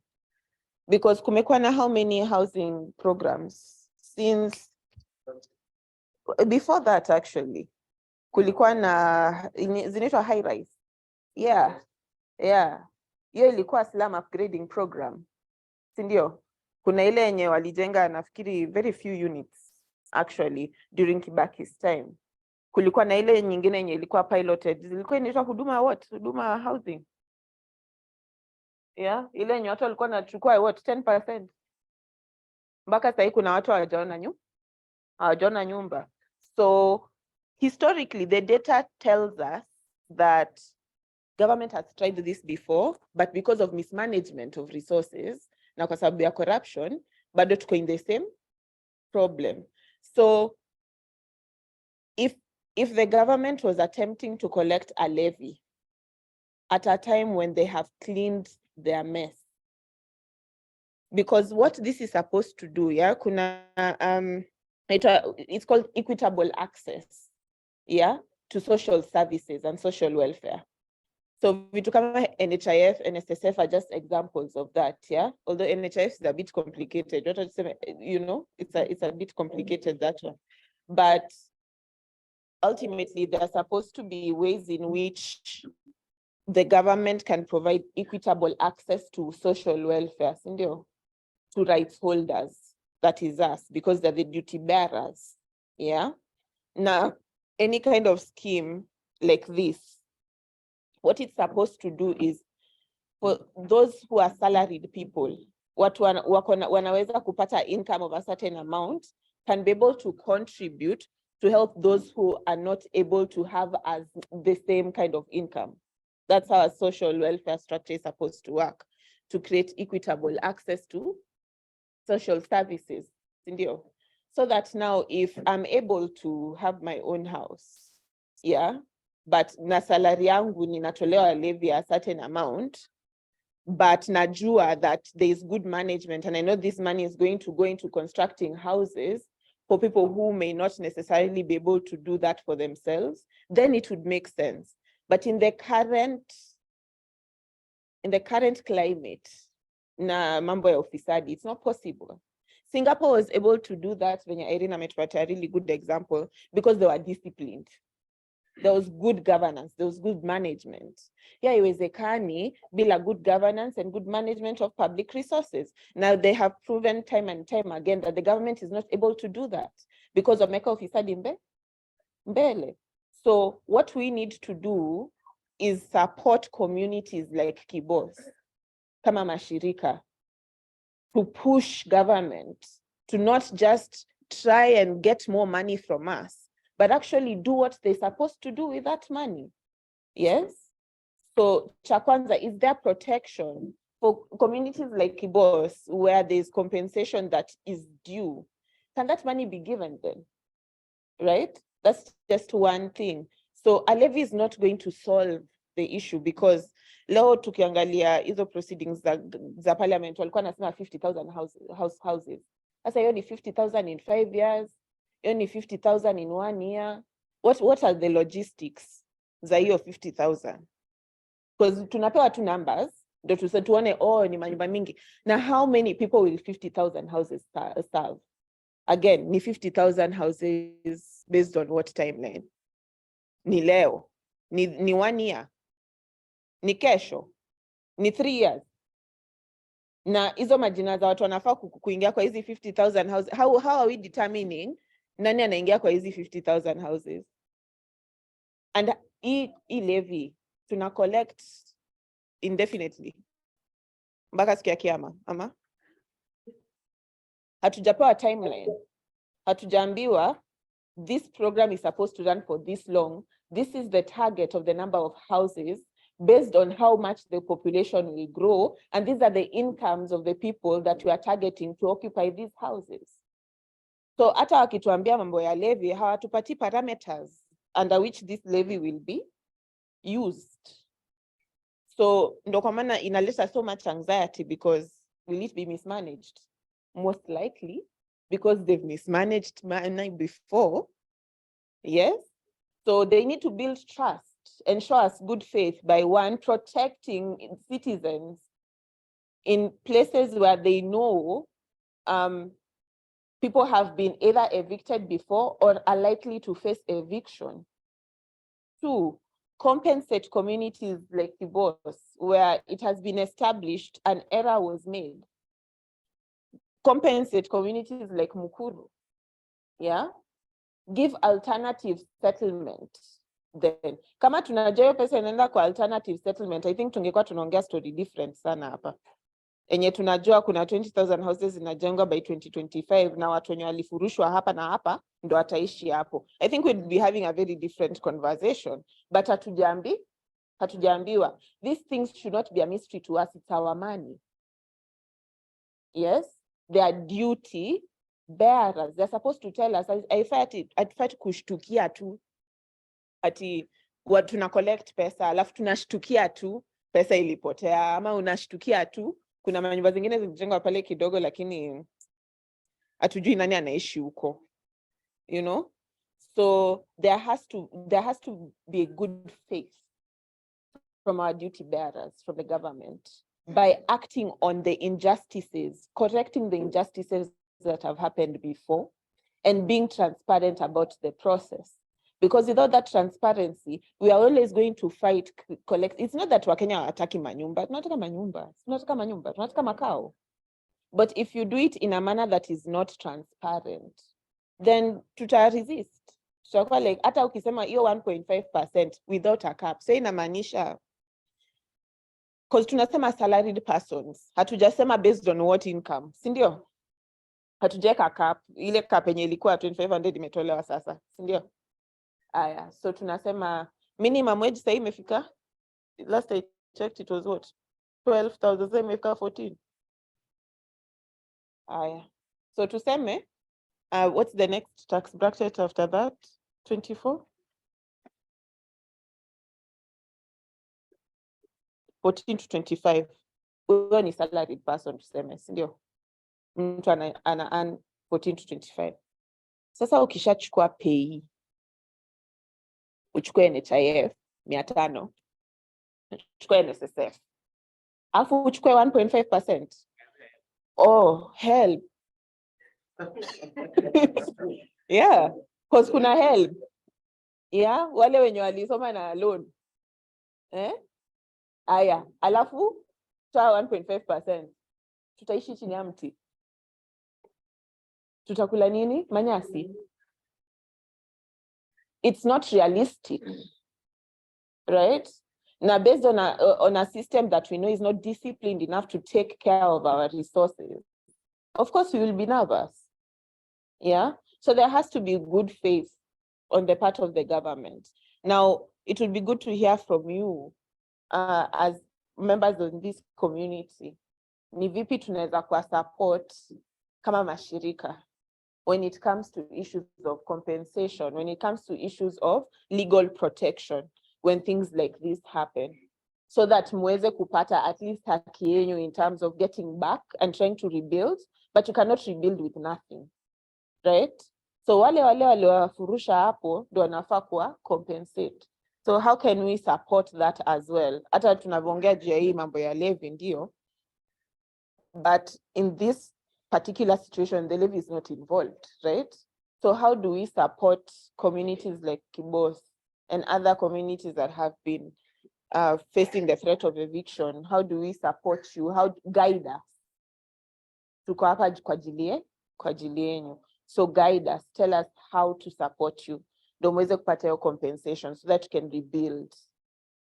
Because kumekuwa na how many housing programs since before that, actually kulikuwa na zinaitwa high rise. Yeah. Hiyo ilikuwa slum upgrading program, si ndio? Kuna ile yenye walijenga nafikiri very few units actually during Kibaki's time. Kulikuwa na ile nyingine yenye ilikuwa piloted, zilikuwa inaitwa huduma housing. Yeah, ile yenye watu walikuwa wanachukua 10%. Mpaka sasa kuna watu hawajaona nyumba. So historically, the data tells us that government has tried this before, but because of mismanagement of resources, na kwa sababu ya corruption, bado tuko in the same problem. So if the government was attempting to collect a levy at a time when they have cleaned their mess, because what this is supposed to do, yeah, kuna it's called equitable access, yeah, to social services and social welfare. So vitu kama NHIF, NSSF are just examples of that, yeah. Although NHIF is a bit complicated, you know, it's a bit complicated, that one. But ultimately, there are supposed to be ways in which the government can provide equitable access to social welfare, to rights holders, that is us, because they're the duty bearers, yeah. Now, any kind of scheme like this, what it's supposed to do is, for those who are salaried people, wanaweza kupata income of a certain amount, can be able to contribute to help those who are not able to have as the same kind of income. That's how a social welfare structure is supposed to work, to create equitable access to social services, so that now if I'm able to have my own house, yeah, but na salary yangu ninatolewa levy a certain amount, but najua that there is good management, and I know this money is going to go into constructing houses for people who may not necessarily be able to do that for themselves, then it would make sense. But in the current climate, na mambo ya ufisadi, it's not possible. Singapore was able to do that when Irene ametupatia a really good example, because they were disciplined. There was good governance, there was good management. Yeah, iwezekani bila good governance and good management of public resources. Now they have proven time and time again that the government is not able to do that because of meka ufisadi mbele. So what we need to do is support communities like Kibos, kama mashirika, to push government to not just try and get more money from us, but actually do what they're supposed to do with that money. Yes? So cha kwanza, is there protection for communities like Kibos where there's compensation that is due? Can that money be given then? Right? That's just one thing. So a levy is not going to solve the issue, because leo tukiangalia hizo proceedings za parliament walikuwa nasema 50,000 houses. Sasa hiyo ni 50,000 in 5 years, hiyo ni 50,000 in 1 year. What are the logistics za hiyo 50,000? Because tunapewa tu numbers ndio tuone ni manyumba mingi. Now how many people will 50,000 houses serve? Again, ni 50,000 houses based on what timeline? Ni leo, ni 1 year, ni kesho, ni 3 years. Na hizo majina za watu wanafaa kuingia kwa hizi 50,000 houses. How are we determining nani anaingia kwa hizi 50,000 houses? And hii levy tuna collect indefinitely mpaka siku ya kiyama, ama hatujapewa timeline, hatujaambiwa this program is supposed to run for this long, this is the target of the number of houses based on how much the population will grow, and these are the incomes of the people that we are targeting to occupy these houses. So hata wakituambia mambo ya levy, hawatupati parameters under which this levy will be used. So ndo kwa maana inaleta so much anxiety, because will it be mismanaged? Most likely, because they've mismanaged money before. Yes. So they need to build trust and show us good faith by, one, protecting citizens in places where they know people have been either evicted before or are likely to face eviction. 2, compensate communities like Kibos where it has been established an error was made. Compensate communities like Mukuru. Yeah. Give alternative settlement. Then kama tunajua hiyo pesa inaenda kwa alternative settlement, I think tungekuwa tunaongea story different sana hapa. Enye tunajua kuna 20,000 houses zinajengwa by 2025 na watu wenye walifurushwa hapa na hapa ndo wataishi hapo. I think we'd be having a very different conversation, but hatujaambiwa. These things should not be a mystery to us. It's our money. Yes, their duty bearers, they're supposed to tell us. I fight kushtukia tu ati watu tuna collect pesa alafu tunashtukia tu pesa ilipotea, ama unashtukia tu kuna manyumba zingine zilijengwa pale kidogo lakini hatujui nani anaishi huko. you know. So there has to be a good faith from our duty bearers, from the government, by acting on the injustices, correcting the injustices that have happened before, and being transparent about the process. Because without that transparency, we are always going to fight, collect. It's not that Wakenya are attacking manyumba, tunataka manyumba, tunataka manyumba, tunataka makao. But if you do it in a manner that is not transparent, then tuta resist. Tutakuwa like, hata ukisema hiyo 1.5% without a cap, so inamaanisha, because tunasema salaried persons, hatujasema based on what income, si ndio? Hatujaweka cap, ile cap yenye ilikuwa 2500 imetolewa sasa, si ndio? Aya, so tunasema minimum wage sasa imefika, last I checked it was what? 12,000, sasa imefika 14. Aya, so tuseme, what's the next tax bracket after that? 24? 14 to 25. Huyo ni salaried person tuseme, si ndio? Mtu ana earn 14 to 25. Sasa ukishachukua pay, uchukue NHIF 500, uchukue NSSF, alafu uchukue 1.5%. Oh, help. Yeah, because kuna help. Yeah, wale wenye walisoma na loan. Aya, alafu toa 1.5%. Tutaishi chini ya mti. Tutakula nini? Manyasi. It's not realistic. Right? Now, based on a system that we know is not disciplined enough to take care of our resources, of course we will be nervous. Yeah, so there has to be good faith on the part of the government. Now, it would be good to hear from you as members of this community. Ni vipi tunaweza kwa support kama mashirika when it comes to issues of compensation, when it comes to issues of legal protection, when things like this happen, so that muweze kupata at least haki yenu in terms of getting back and trying to rebuild, but you cannot rebuild with nothing, right? So wale waliowafurusha hapo ndo wanafaa kuwa compensate. So how can we support that as well? Hata tunavyoongea juu ya hii mambo ya levy ndio, but in this particular situation, the levy is not involved, right? So how do we support communities like Kibos and other communities that have been facing the threat of eviction? How do we support you? How guide us? Tuko hapa kwa ajili yenu. So guide us, tell us how to support you. Ndio muweze kupata hiyo compensation so that you can rebuild.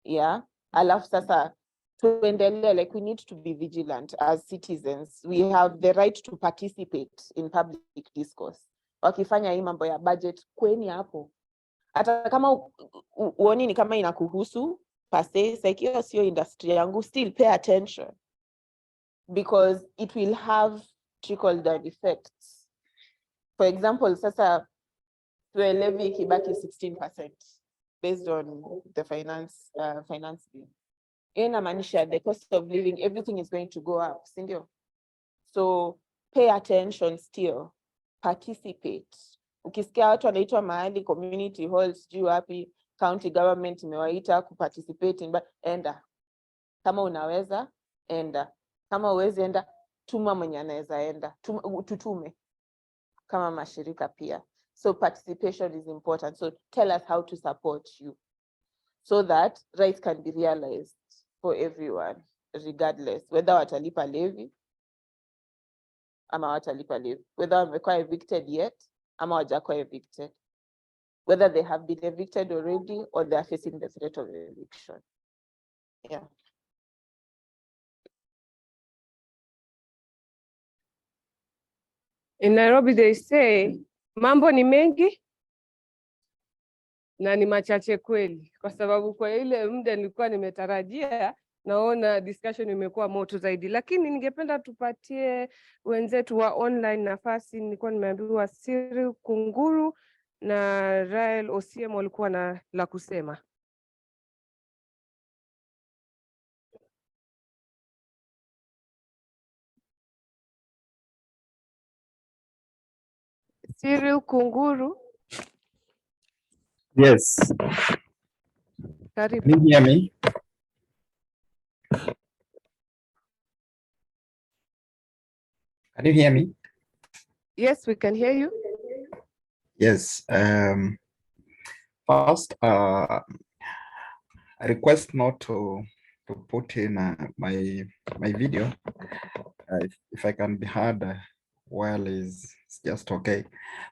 Yeah. Alafu sasa tuendelee, like we need to be vigilant as citizens. We have the right to participate in public discourse. Wakifanya hii mambo ya budget, kweni hapo. Hata kama uoni ni kama inakuhusu per se, like hiyo sio industry yangu, still pay attention. Because it will have trickle down effects. For example, sasa tuwe levy ikibaki 16% based on the finance bill. Inamaanisha the cost of living, everything is going to go up, si ndio? So pay attention still, participate. Ukisikia watu wanaitwa mahali community halls, juu wapi, county government imewaita kuparticipate, enda. Kama unaweza, enda. Kama uwezi enda, tuma mwenye anaweza enda. Tutume kama mashirika pia. So participation is important. So tell us how to support you so that rights can be realized for everyone, regardless, whether watalipa levy ama watalipa levy, whether wamekuwa evicted yet ama wajakuwa evicted, whether they have been evicted already or they are facing the threat of eviction. Yeah. In Nairobi they say mambo ni mengi na ni machache kweli, kwa sababu kwa ile muda nilikuwa nimetarajia, naona discussion imekuwa moto zaidi, lakini ningependa tupatie wenzetu wa online nafasi. Nilikuwa nimeambiwa Cyril Kunguru na Rael Osiem walikuwa na la kusema. Cyril Kunguru. Yes. Karibu. Can you hear me? Can you hear me? Yes, we can hear you. Yes. First, I request not to put in my video. If I can be heard well, is just okay.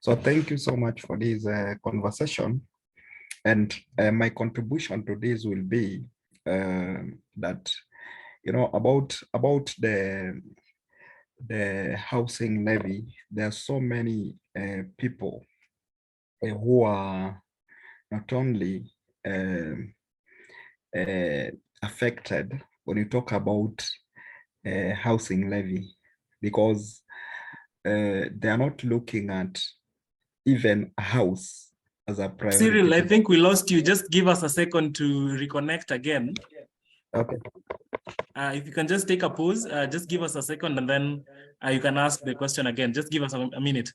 So thank you so much for this conversation, and my contribution to this will be that, you know, about the housing levy. There are so many people who are not only affected when you talk about housing levy, because they are not looking at even a house as a priority. Cyril, I think we lost you. Just give us a second to reconnect again. Okay. If you can just take a pause, just give us a second, and then you can ask the question again. Just give us a minute.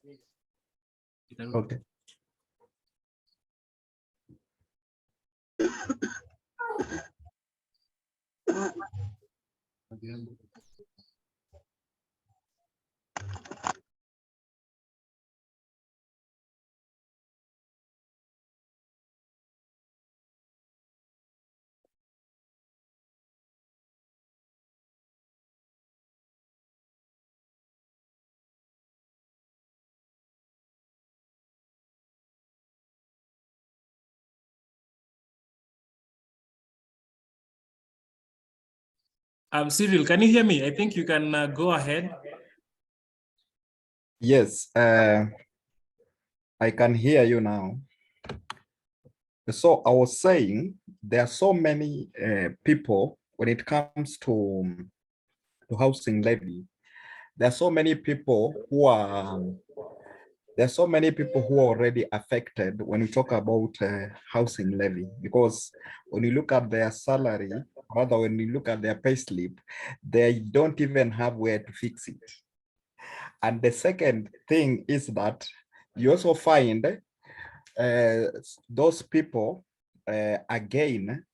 Okay. Cyril, can you hear me? I think you can go ahead. Yes, I can hear you now. So I was saying there are so many people when it comes to housing levy. There are so many people who are already affected when we talk about housing levy, because when you look at their salary, rather when you look at their payslip, they don't even have where to fix it. And the second thing is that you also find those people again,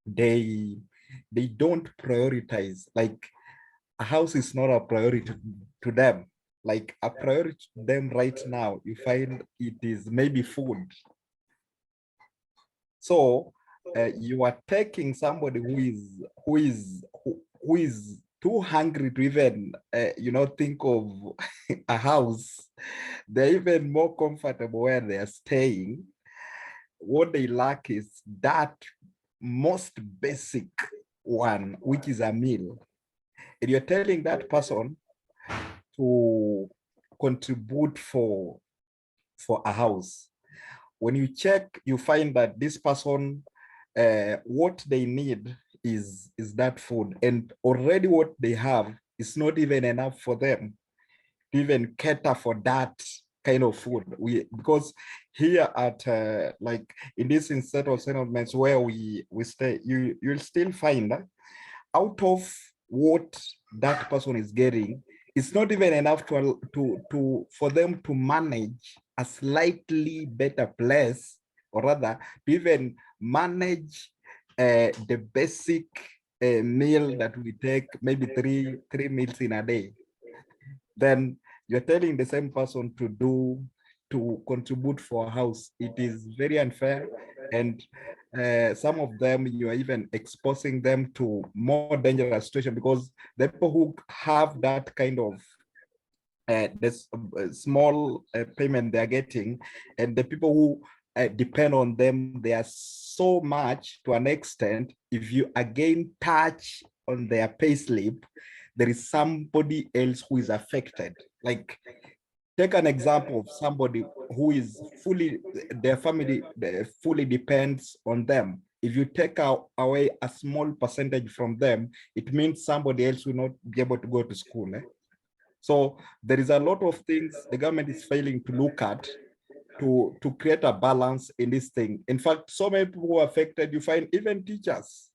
they don't prioritize. Like, a house is not a priority to them. Like, a priority to them right now, you find it is maybe food. So you are taking somebody who is too hungry to even think of a house. They're even more comfortable where they are staying. What they lack is that most basic one, which is a meal. And you're telling that person to contribute for a house. When you check, you find that this person, what they need is that food, and already what they have is not even enough for them to even cater for that kind of food. Because here at like in this instead of settlements where we stay, you'll still find out of what that person is getting, it's not even enough for them to manage a slightly better place, or rather to even manage the basic meal that we take, maybe three meals in a day. Then you're telling the same person to contribute for a house. It is very unfair, and some of them, you are even exposing them to more dangerous situation, because the people who have that kind of this small payment they're getting, and the people who depend on them, they are so much to an extent. If you again touch on their pay slip, there is somebody else who is affected. Like, take an example of somebody who is their family fully depends on them. If you take away a small percentage from them, it means somebody else will not be able to go to school. So there is a lot of things the government is failing to look at to create a balance in this thing. In fact, so many people who are affected, you find even teachers.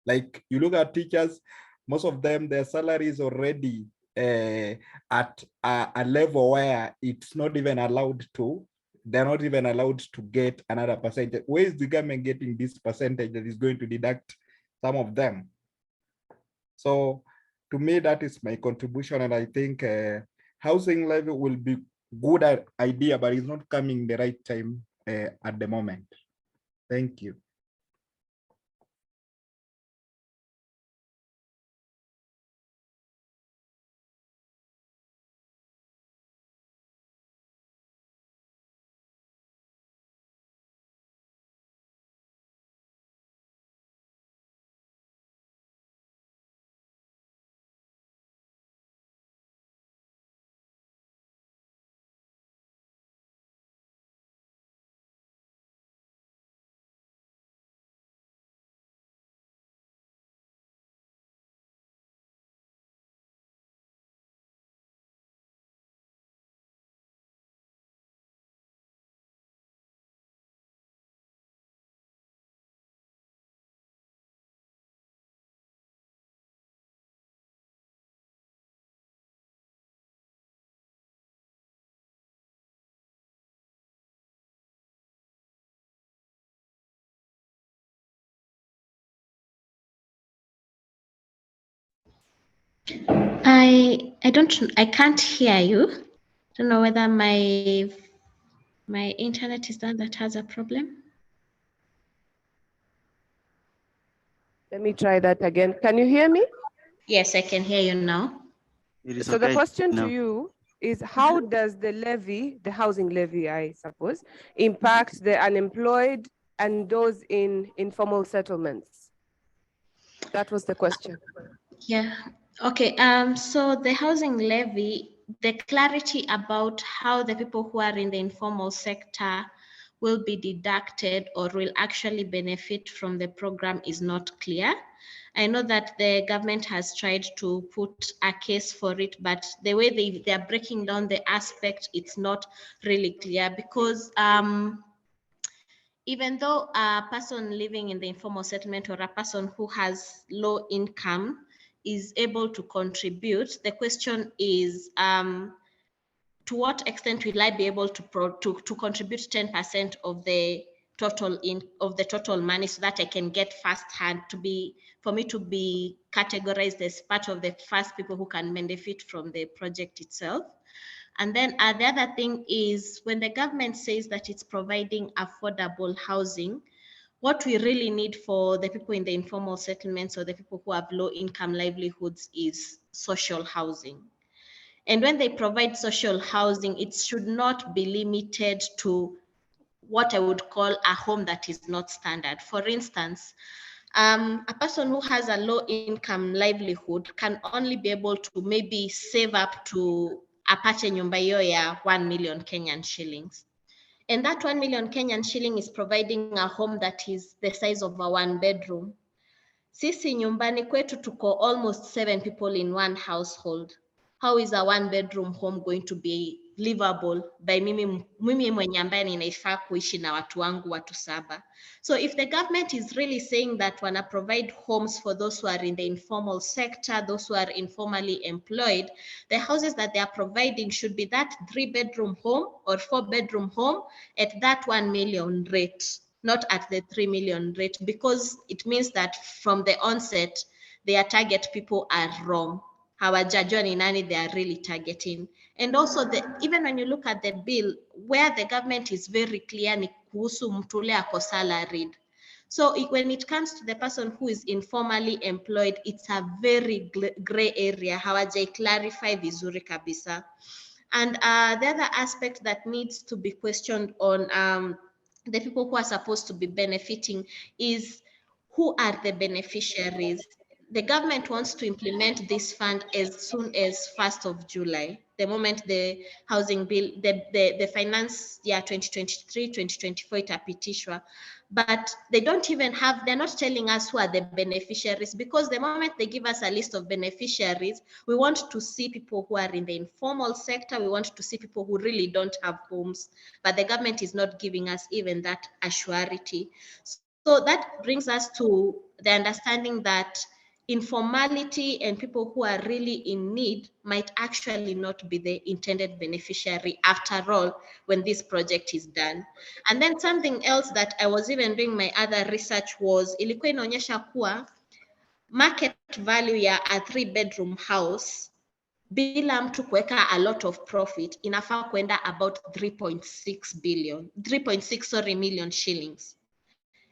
Like, you look at teachers, most of them, their salary is already at a level where it's not even allowed to they're not even allowed to get another percentage. Where is the government getting this percentage that is going to deduct some of them? So to me, that is my contribution. And I think housing levy will be good idea, but it's not coming the right time at the moment. Thank you. I can't hear you. Don't know whether my internet is the one that has a problem. Let me try that again. Can you hear me? Yes, I can hear you now. It is So okay the question now. to you is, how does the levy, the housing levy, I suppose, impact the unemployed and those in informal settlements? That was the question. Yeah. Okay. So the housing levy, the clarity about how the people who are in the informal sector will be deducted or will actually benefit from the program is not clear. I know that the government has tried to put a case for it, but the way they are breaking down the aspect, it's not really clear, because even though a person living in the informal settlement or a person who has low income is able to contribute, the question is, to what extent will I be able to contribute 10% of the total money, so that I can get firsthand, for me to be categorized as part of the first people who can benefit from the project itself. And then the other thing is, when the government says that it's providing affordable housing, what we really need for the people in the informal settlements or the people who have low income livelihoods is social housing. And when they provide social housing, it should not be limited to what I would call a home that is not standard. For instance, a person who has a low income livelihood can only be able to maybe save up to apate nyumba hiyo ya 1 million Kenyan shillings. And that 1 million Kenyan shilling is providing a home that is the size of a 1 bedroom. Sisi nyumbani kwetu tuko almost 7 people in one household. How is a 1 bedroom home going to be livable by mimi mwenye ambaye ninaifaa kuishi na watu wangu watu 7? So if the government is really saying that wanna provide homes for those who are in the informal sector, those who are informally employed, the houses that they are providing should be that 3-bedroom home or 4-bedroom home at that 1 million rate, not at the 3 million rate, because it means that from the onset, their target people are wrong. Hawajajua ni nani they are really targeting. And also, even when you look at the bill, where the government is very clear ni kuhusu mtu ule ako salaried. So when it comes to the person who is informally employed, it's a very gray area. Hawajai clarify vizuri kabisa. And the other aspect that needs to be questioned on the people who are supposed to be benefiting is, who are the beneficiaries? The government wants to implement this fund as soon as 1st of July, the moment the housing bill, the finance year 2023-2024 itapitishwa. But they don't even have, they're not telling us who are the beneficiaries, because the moment they give us a list of beneficiaries, we want to see people who are in the informal sector, we want to see people who really don't have homes, but the government is not giving us even that assurity. So that brings us to the understanding that informality and people who are really in need might actually not be the intended beneficiary after all when this project is done. And then something else that I was even doing my other research was ilikuwa inaonyesha kuwa market value ya a 3-bedroom house bila mtu kuweka a lot of profit inafaa kwenda about 3.6 million shillings.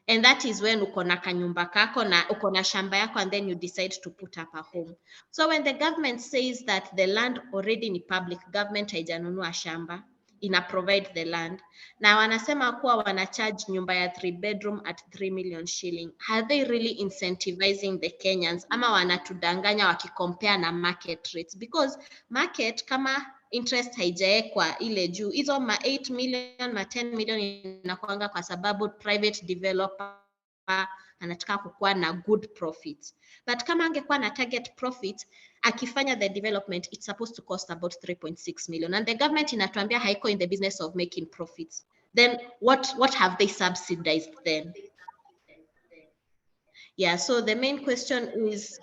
And that is when uko na kanyumba kako na uko na shamba yako and then you decide to put up a home. So when the government says that the land already ni public, government haijanunua shamba, ina provide the land. Na wanasema kuwa wana charge nyumba ya 3-bedroom at 3 million shilling. Are they really incentivizing the Kenyans? Ama wanatudanganya wakicompare na market rates? Because market kama interest haijaekwa ile juu, hizo ma 8 million, ma 10 million inakuanga kwa sababu private developer anataka kukuwa na good profits. But kama angekuwa na target profit, akifanya the development, it's supposed to cost about 3.6 million. And the government inatuambia haiko in the business of making profits. Then what have they subsidized then? Yeah, so the main question is,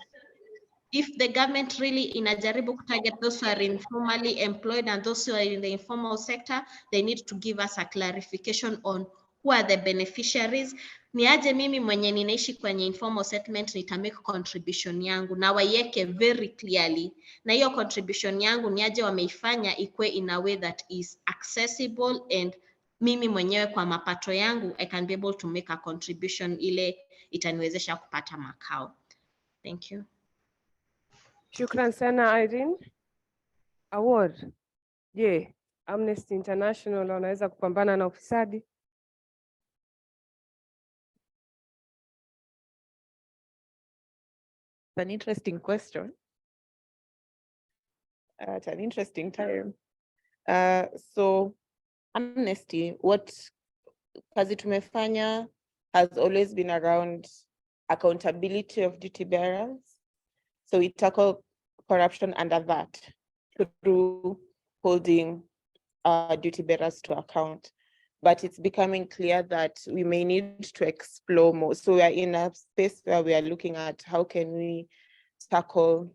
if the government really inajaribu target those who are informally employed and those who are in the informal sector, they need to give us a clarification on who are the beneficiaries. Ni aje mimi mwenye ninaishi kwenye informal settlement nita make contribution yangu na waieke very clearly, na hiyo contribution yangu ni aje wameifanya ikue in a way that is accessible, and mimi mwenyewe kwa mapato yangu I can be able to make a contribution ile itaniwezesha kupata makao. Thank you. Shukran sana Irene. Award. Je, Amnesty International wanaweza kupambana na ufisadi? An interesting question. It's an interesting time. So Amnesty, what kazi tumefanya has always been around accountability of duty bearers. So we tackle corruption under that through holding duty bearers to account. But it's becoming clear that we may need to explore more. So we are in a space where we are looking at how can we tackle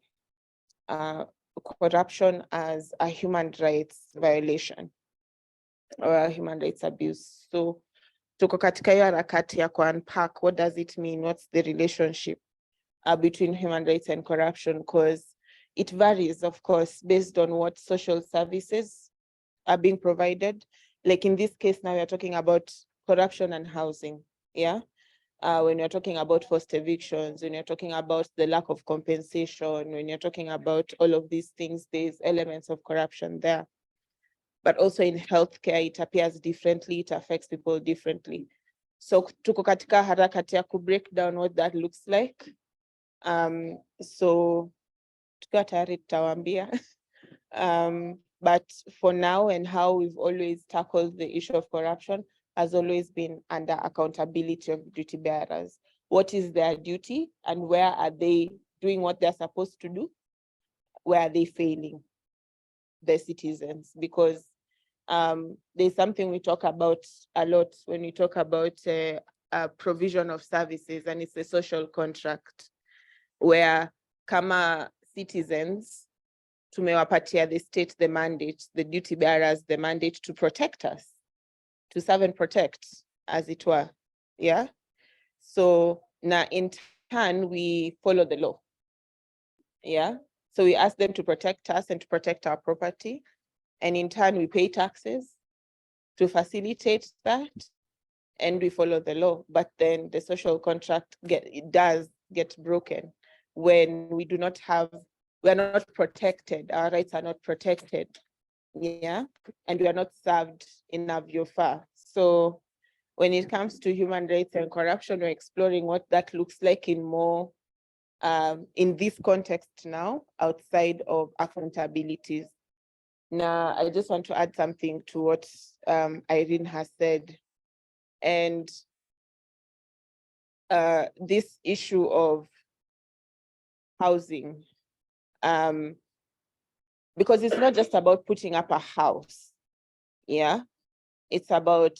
corruption as a human rights violation or a human rights abuse. So tuko katika hiyo harakati ya unpack what does it mean, what's the relationship between human rights and corruption, because it varies, of course, based on what social services are being provided. Like in this case now, we are talking about corruption and housing, yeah? When you're talking about forced evictions, when you're talking about the lack of compensation, when you're talking about all of these things, there's elements of corruption there. But also in healthcare, it appears differently, it affects people differently. So tuko katika harakati ya ku break down what that looks like. So tukiwa tayari tutawaambia. But for now, and how we've always tackled the issue of corruption has always been under accountability of duty bearers. What is their duty and where are they doing what they're supposed to do? Where are they failing the citizens? Because there's something we talk about a lot when we talk about provision of services, and it's a social contract where kama citizens, tumewapatia the state the mandate, the duty bearers the mandate to protect us, to serve and protect, as it were, yeah? So now in turn, we follow the law, yeah? So we ask them to protect us and to protect our property, and in turn, we pay taxes to facilitate that, and we follow the law. But then the social contract does get broken when we do not have, we are not protected, our rights are not protected, yeah, and we are not served in our VFA. So when it comes to human rights and corruption, we're exploring what that looks like in more, in this context now, outside of accountabilities. Now, I just want to add something to what Irene has said. And this issue of housing, because it's not just about putting up a house, yeah? It's about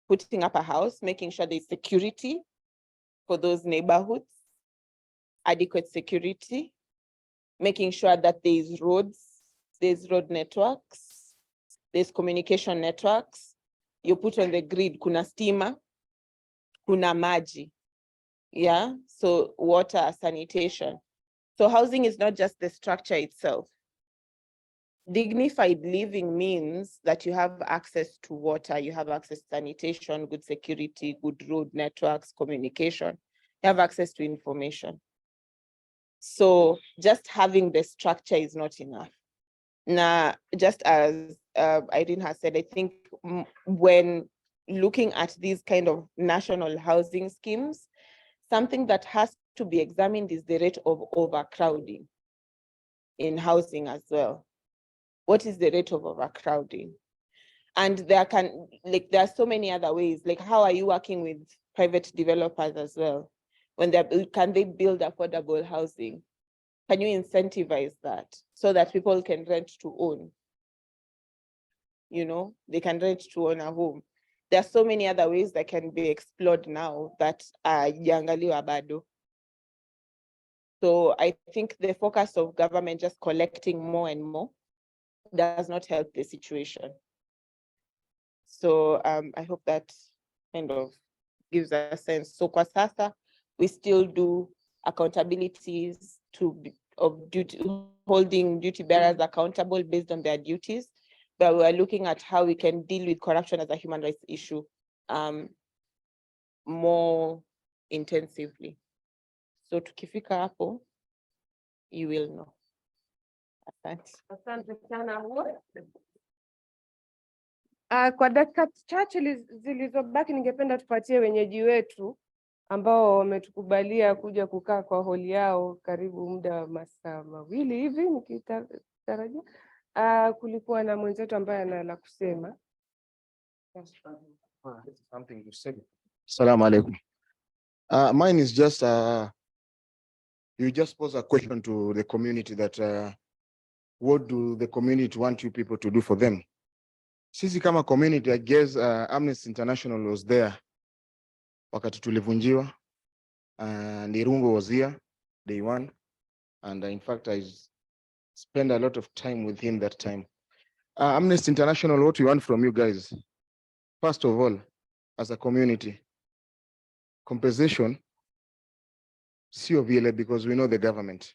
putting up a house, making sure there's security for those neighborhoods, adequate security, making sure that there's roads, there's road networks, there's communication networks. You put on the grid, kuna stima, kuna maji. Yeah, so water, sanitation. So housing is not just the structure itself. Dignified living means that you have access to water, you have access to sanitation, good security, good road networks, communication, you have access to information. So just having the structure is not enough. Now, just as Irene has said, I think when looking at these kind of national housing schemes, something that has to be examined is the rate of overcrowding in housing as well. What is the rate of overcrowding? And there are so many other ways, like how are you working with private developers as well? Can they build affordable housing? Can you incentivize that so that people can rent to own? You know, they can rent to own a home. There are so many other ways that can be explored now that are yangaliwa bado. So I think the focus of government just collecting more and more does not help the situation. So I hope that kind of gives a sense. So kwa sasa, we still do accountabilities holding duty bearers accountable based on their duties, but we're looking at how we can deal with corruption as a human rights issue more intensively. So tukifika hapo, you will know. Asante. Asante sana. Kwa dakika chache zilizobaki, ningependa tupatie wenyeji wetu ambao wametukubalia kuja kukaa kwa holi yao karibu muda wa masaa mawili hivi nikitarajia. Kulikuwa na mwenzetu ambaye ana la kusema. Something to say. Assalamu alaikum. Mine is just you just pose a question to the community that what do the community want you people to do for them? Sisi kama community, I guess Amnesty International was there wakati tulivunjiwa. Nirungo was here day one, and in fact I spent a lot of time with him that time. Amnesty International, what we want from you guys, first of all, as a community, compensation, sio vile, because we know the government,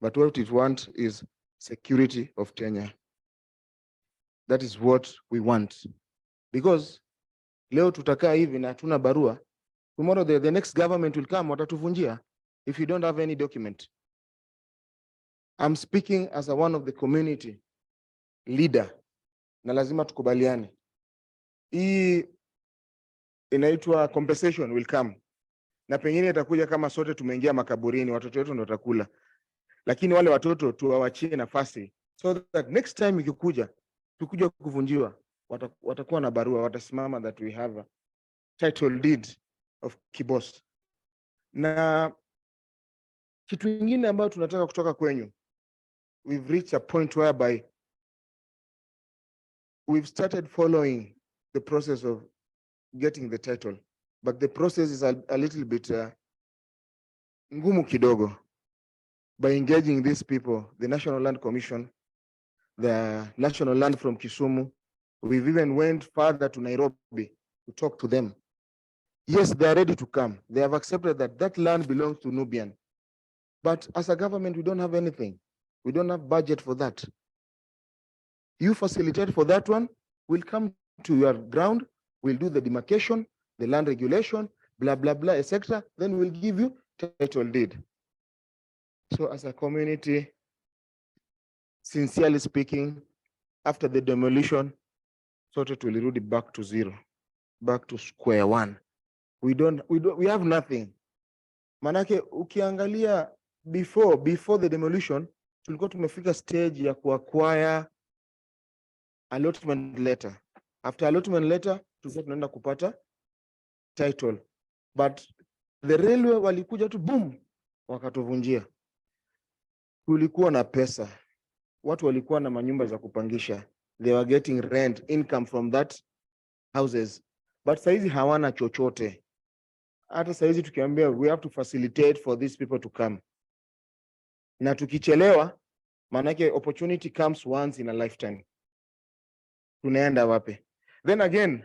but what we want is security of tenure. That is what we want, because leo tutakaa hivi na hatuna barua, tomorrow the next government will come, watatuvunjia if you don't have any document. I'm speaking as one of the community leader, na lazima tukubaliane. Hii inaitwa compensation will come, na pengine itakuja kama sote tumeingia makaburini, watoto wetu ndio watakula, lakini wale watoto tuwawachie nafasi so that next time ikikuja tukuja kuvunjiwa, watakuwa na barua, watasimama that we have a title deed of Kibos. Na kitu kingine ambayo tunataka kutoka kwenyu, we've reached a point whereby we've started following the process of getting the title, but the process is a little bit ngumu kidogo. By engaging these people, the National Land Commission, the National Land from Kisumu, we've even went further to Nairobi to talk to them. Yes, they are ready to come. They have accepted that that land belongs to Nubian. But as a government, we don't have anything. We don't have budget for that. You facilitate for that one, we'll come to your ground, we'll do the demarcation, the land regulation, blah, blah, blah, etc. Then we'll give you title deed. So as a community, sincerely speaking, after the demolition, sort of will root it back to zero, back to square one. We have nothing. Manake ukiangalia before the demolition, tulikuwa tumefika stage ya kuacquire allotment letter. After allotment letter, tulikuwa tunaenda kupata title. But the railway walikuja tu boom, wakatuvunjia. Kulikuwa na pesa. Watu walikuwa na manyumba za kupangisha. They were getting rent, income from that houses. But saizi hawana chochote. Hata saizi tukiambia we have to facilitate for these people to come. na tukichelewa, maanake opportunity comes once in a lifetime. Tunaenda wapi? Then again,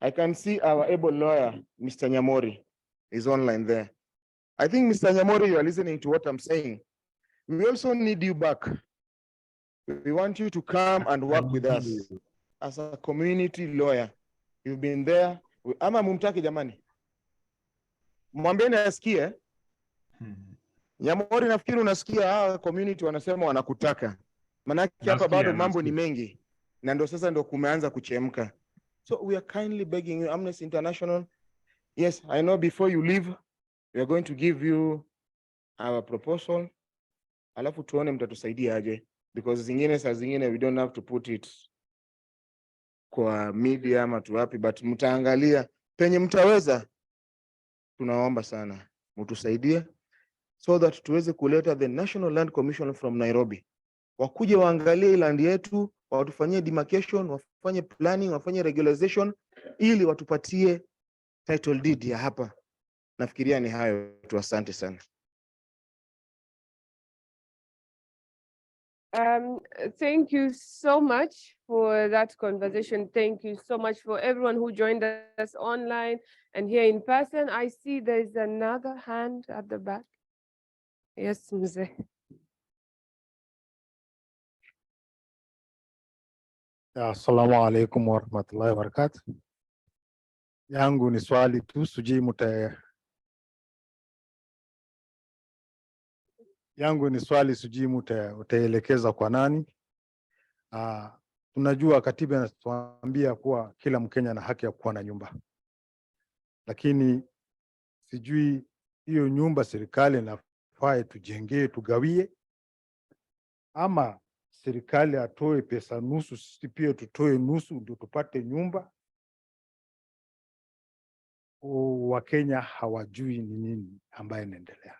I can see our able lawyer, Mr. Nyamori, is online there. I think, Mr. Nyamori, you are listening to what I'm saying. We also need you back. We want you to come and work with us as a community lawyer. You've been there. Ama mumtaki jamani? Mwambieni asikie. Nyamori, nafikiri unasikia community wanasema wanakutaka. Manake hapa bado mambo ni mengi. Na ndo sasa ndo kumeanza kuchemka. So we are kindly begging you, Amnesty International. Yes, I know before you leave, we are going to give you our proposal. Alafu tuone mtatusaidia aje. Because saa zingine we don't have to put it kwa media ama tuwapi, but mtaangalia penye mtaweza. Tunaomba sana mtusaidie so that tuweze kuleta the National Land Commission from Nairobi. Wakuje waangalie land yetu, watufanyie demarcation, wafanye planning, wafanye regularization ili watupatie title deed ya hapa. Nafikiria ni hayo tu, asante sana. Thank you so much for that conversation. Thank you so much for everyone who joined us online and here in person. I see there's another hand at the back. Yes, Mzee. Assalamu alaikum warahmatullahi wabarakatuh. Yangu ni swali tu, sijui utaelekeza kwa nani. Tunajua katiba inatuambia kuwa kila Mkenya ana haki ya kuwa na nyumba, lakini sijui hiyo nyumba serikali inafaa tujengee, tugawie, ama serikali atoe pesa nusu, sisi pia tutoe nusu ndio tupate nyumba. Wakenya hawajui ni nini ambaye inaendelea.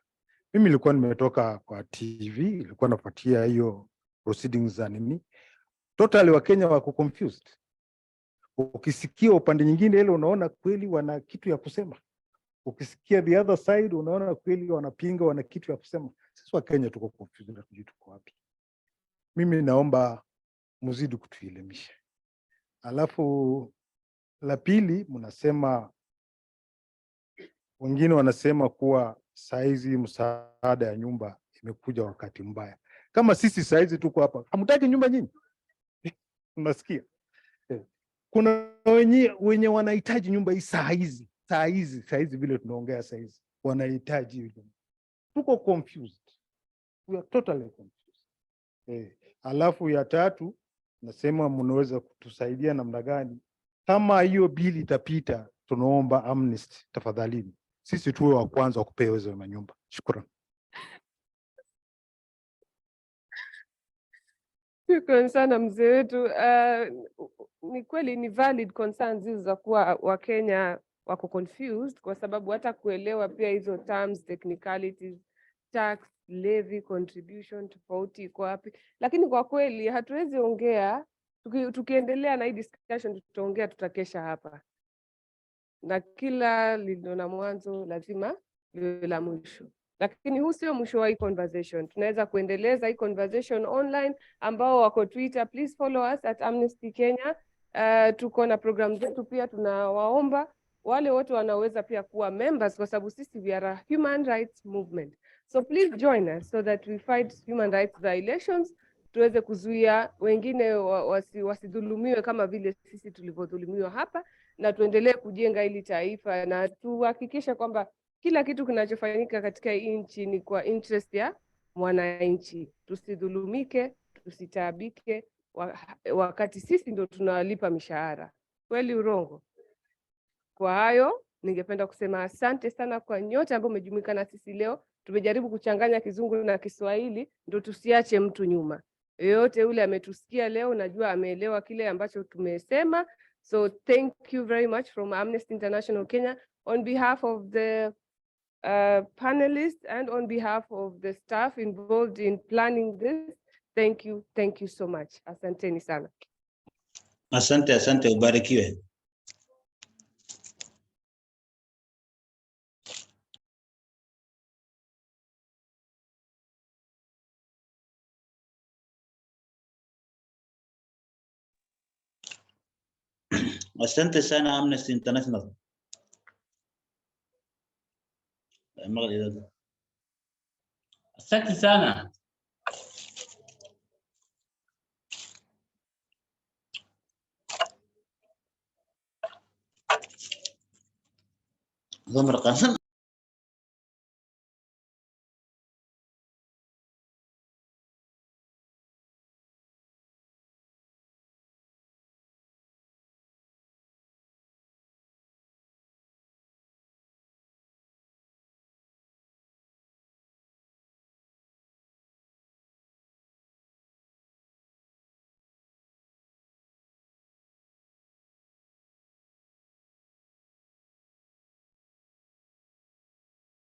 Mimi nilikuwa nimetoka kwa TV, nilikuwa nafuatia hiyo proceedings za nini. Totally Wakenya wako confused. Ukisikia upande nyingine ile unaona kweli wana kitu ya kusema. Ukisikia the other side unaona kweli wanapinga, wana kitu ya kusema. Sisi Wakenya tuko confused na tujui tuko wapi. Mimi naomba mzidi kutuelimisha. Alafu la pili, mnasema wengine wanasema kuwa saizi msaada ya nyumba imekuja wakati mbaya. Kama sisi saizi tuko hapa, hamtaki nyumba nyinyi? Unasikia? Kuna wenye wanahitaji nyumba hii saizi vile tunaongea saizi. Wanahitaji hiyo. Tuko confused. We are totally confused. Alafu ya tatu, nasema mnaweza kutusaidia namna gani? Kama hiyo bili itapita, tunaomba Amnesty tafadhalini, sisi tuwe wa kwanza kupewa hizo manyumba. Shukrani. Shukrani sana mzee wetu. Ni kweli ni valid concerns hizo za kuwa Wakenya wako confused, kwa sababu hata kuelewa pia hizo terms, technicalities, tax, levy, contribution, tofauti iko wapi. Lakini kwa kweli hatuwezi ongea, tukiendelea na hii discussion tutaongea, tutakesha hapa. Na kila lilo na mwanzo lazima liwe la mwisho. Lakini huu sio mwisho wa hii conversation. Tunaweza kuendeleza hii conversation online. Ambao wako Twitter, please follow us at Amnesty Kenya. Tuko na program zetu pia, tunawaomba wale wote wanaweza pia kuwa members, kwa sababu sisi we are a human rights movement. So please join us so that we fight human rights violations, tuweze kuzuia wengine wasidhulumiwe kama vile sisi tulivyodhulumiwa hapa, na tuendelee kujenga hili taifa na tuhakikisha kwamba kila kitu kinachofanyika katika nchi ni kwa interest ya mwananchi. Tusidhulumike, tusitaabike wakati sisi ndio tunalipa mishahara. Kweli urongo? Kwa hayo ningependa kusema asante sana kwa nyote ambao umejumuika na sisi leo. Tumejaribu kuchanganya Kizungu na Kiswahili ndio tusiache mtu nyuma. Yoyote yule ametusikia leo, najua ameelewa kile ambacho tumesema. So thank you very much from Amnesty International Kenya on behalf of the panelists and on behalf of the staff involved in planning this. Thank you so much. Asanteni sana. Asante, ubarikiwe. Asante sana Amnesty International. Asante sana. Gomar Qasim.